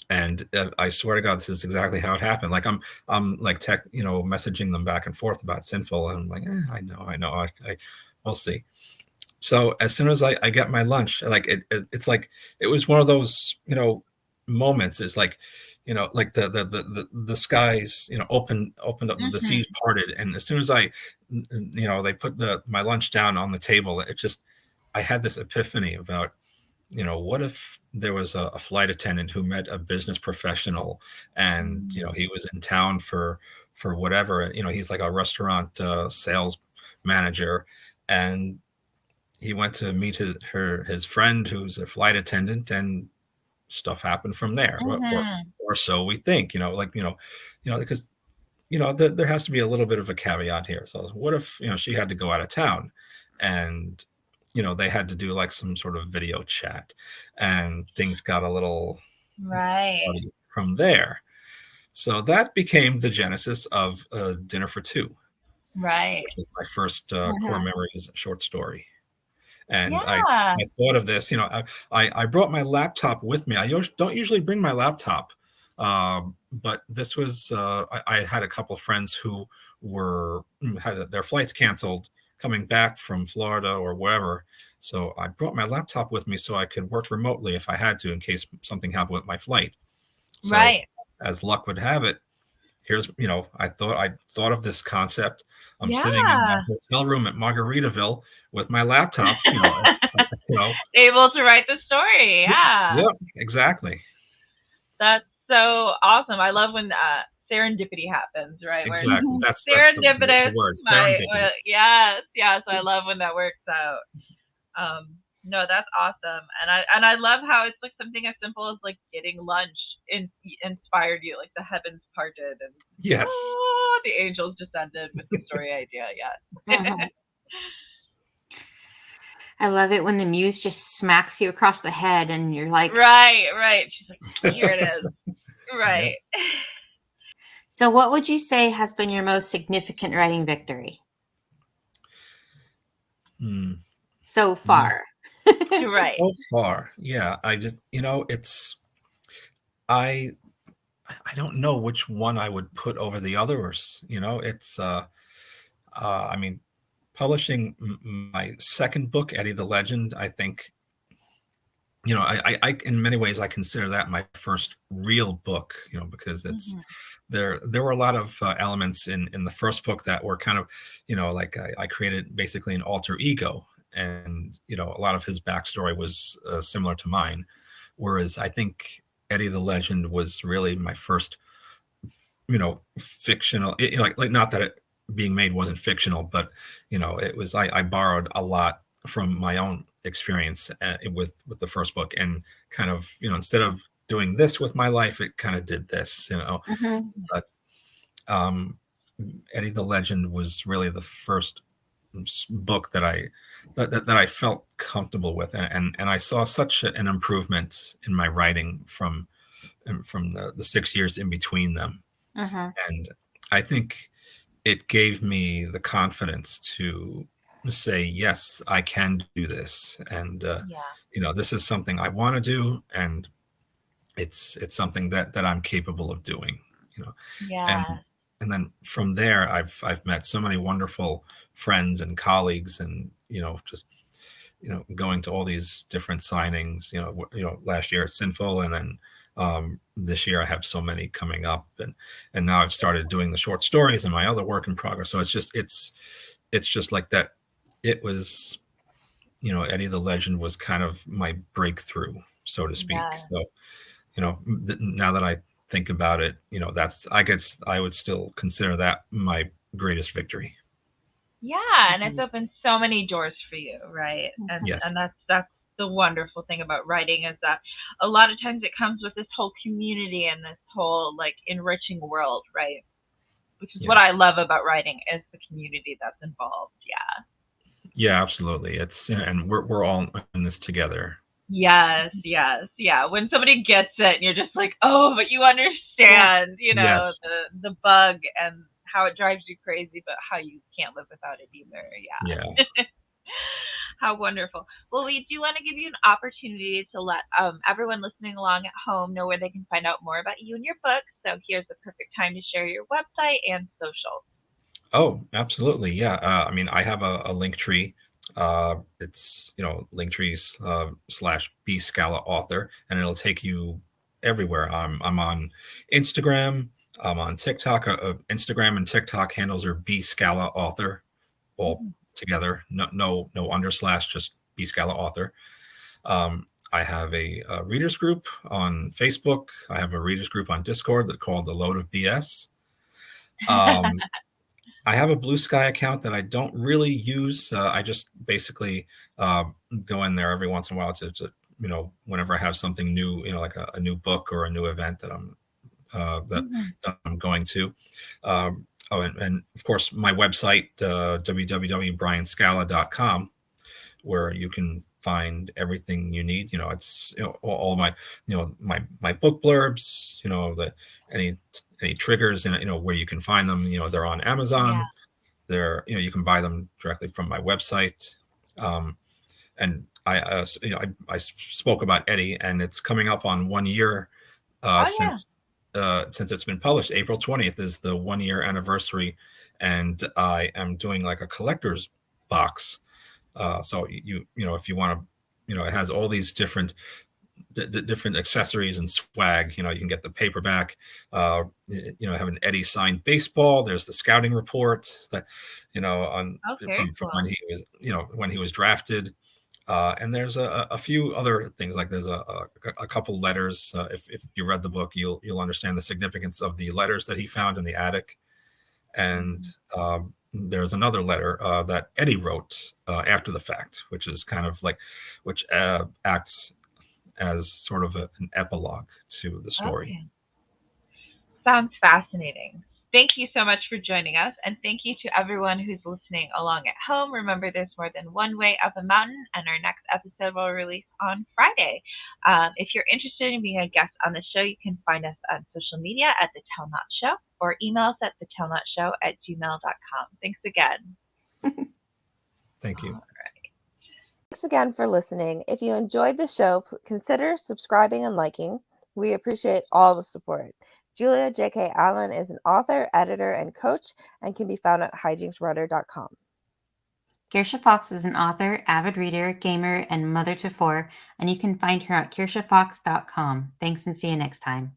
Speaker 3: And I swear to God, this is exactly how it happened. Like I'm like messaging them back and forth about Sinful, and I'm like, I know, we'll see. So as soon as I get my lunch, like it's like it was one of those moments. It's like like the skies opened up, the seas parted, and as soon as they put my lunch down on the table, I had this epiphany about what if there was a flight attendant who met a business professional, and he was in town for whatever, he's like a restaurant sales manager, and he went to meet his friend who's a flight attendant, and stuff happened from there, or so we think, because there has to be a little bit of a caveat here. So what if she had to go out of town, and they had to do like some sort of video chat, and things got a little
Speaker 1: right
Speaker 3: from there. So that became the genesis of Dinner for Two,
Speaker 1: right
Speaker 3: which was my first core memories short story. And
Speaker 1: yeah.
Speaker 3: I thought of this, I brought my laptop with me. I don't usually bring my laptop, but this was I had a couple of friends who had their flights canceled coming back from Florida or wherever. So I brought my laptop with me so I could work remotely if I had to, in case something happened with my flight. So
Speaker 1: right.
Speaker 3: as luck would have it, here's, I thought of this concept. I'm sitting in my hotel room at Margaritaville with my laptop,
Speaker 1: able to write the story. Yeah.
Speaker 3: Yep, exactly.
Speaker 1: That's so awesome. I love when serendipity happens, right?
Speaker 3: Exactly.
Speaker 1: Where
Speaker 3: that's
Speaker 1: serendipitous.
Speaker 3: The word. Serendipity.
Speaker 1: Yes. I love when that works out. No, that's awesome. And I love how it's like something as simple as like getting lunch inspired you, like the heavens parted and
Speaker 3: yes,
Speaker 1: the angels descended with the story idea. Yeah.
Speaker 2: I love it when the muse just smacks you across the head and you're like,
Speaker 1: right. She's like, here it is. Right.
Speaker 3: Yeah.
Speaker 2: So what would you say has been your most significant writing victory? So far.
Speaker 1: Right.
Speaker 3: So far. Yeah. I just, I don't know which one I would put over the others. It's, I mean, publishing my second book, Eddie the Legend, I think, I in many ways I consider that my first real book, because it's there were a lot of elements in the first book that were kind of, like I created basically an alter ego, and a lot of his backstory was similar to mine, whereas I think Eddie the Legend was really my first fictional, like not that it being made wasn't fictional, but it was, I borrowed a lot from my own experience with the first book, and kind of instead of doing this with my life, it kind of did this, but Eddie the Legend was really the first book that I felt comfortable with, and I saw such an improvement in my writing from the 6 years in between them. And I think it gave me the confidence to say, yes, I can do this. And, this is something I want to do. And it's something that I'm capable of doing, and then from there, I've met so many wonderful friends and colleagues, and, just, going to all these different signings, last year at Sinful, and then, this year I have so many coming up, and now I've started doing the short stories and my other work in progress. So it's just like that. It was, Eddie the Legend was kind of my breakthrough, so to speak. So, now that I think about it, I would still consider that my greatest victory.
Speaker 1: Yeah, and it's opened so many doors for you, right? And
Speaker 3: yes.
Speaker 1: And that's the wonderful thing about writing, is that a lot of times it comes with this whole community and this whole like enriching world, right? Which is what I love about writing, is the community that's involved.
Speaker 3: Yeah, absolutely. It's, and we're all in this together.
Speaker 1: Yes. When somebody gets it and you're just like, oh, but you understand, the bug and how it drives you crazy, but how you can't live without it either.
Speaker 3: Yeah.
Speaker 1: Yeah. How wonderful. Well, we do want to give you an opportunity to let everyone listening along at home know where they can find out more about you and your book. So here's the perfect time to share your website and social.
Speaker 3: Oh, absolutely. Yeah. I mean, I have a link tree. It's, Linktree's slash B Scala author, and it'll take you everywhere. I'm on Instagram. I'm on TikTok. Instagram and TikTok handles are B Scala author, all
Speaker 1: Mhm.
Speaker 3: together. No underslash, just B Scala author. I have a readers group on Facebook. I have a readers group on Discord that's called The Load of BS. I have a Blue Sky account that I don't really use. I just basically uh, go in there every once in a while whenever I have something new, like a new book or a new event that
Speaker 1: Mhm.
Speaker 3: that I'm going to. And of course, my website, www.brianscala.com, where you can find everything you need. It's all my my book blurbs. Any any triggers and where you can find them. They're on
Speaker 1: Yeah.
Speaker 3: Amazon. They're you can buy them directly from my website. And I spoke about Eddie, and it's coming up on 1 year
Speaker 1: Oh yeah.
Speaker 3: since it's been published. April 20th is the 1 year anniversary, and I am doing like a collector's box. So if you want to, it has all these different accessories and swag. You can get the paperback. Have an Eddie signed baseball. There's the scouting report that, on
Speaker 1: Oh, very
Speaker 3: from
Speaker 1: cool.
Speaker 3: when he was, when he was drafted. And there's a few other things, like there's a couple letters. If you read the book, you'll understand the significance of the letters that he found in the attic. And
Speaker 1: Mhm.
Speaker 3: there's another letter that Eddie wrote after the fact, which is kind of like, which acts as sort of an epilogue to the story.
Speaker 1: Okay. Sounds fascinating. Thank you so much for joining us, and thank you to everyone who's listening along at home. Remember, there's more than one way up a mountain, and our next episode will release on Friday. If you're interested in being a guest on the show, you can find us on social media at The Tell Not Show or email us at thetellnotshow@gmail.com. Thanks again.
Speaker 3: Thank you.
Speaker 1: All right.
Speaker 4: Thanks again for listening. If you enjoyed the show, consider subscribing and liking. We appreciate all the support. Julia J.K. Allen is an author, editor, and coach and can be found at hijinksrudder.com.
Speaker 2: Kirsha Fox is an author, avid reader, gamer, and mother to four, and you can find her at kirshafox.com. Thanks and see you next time.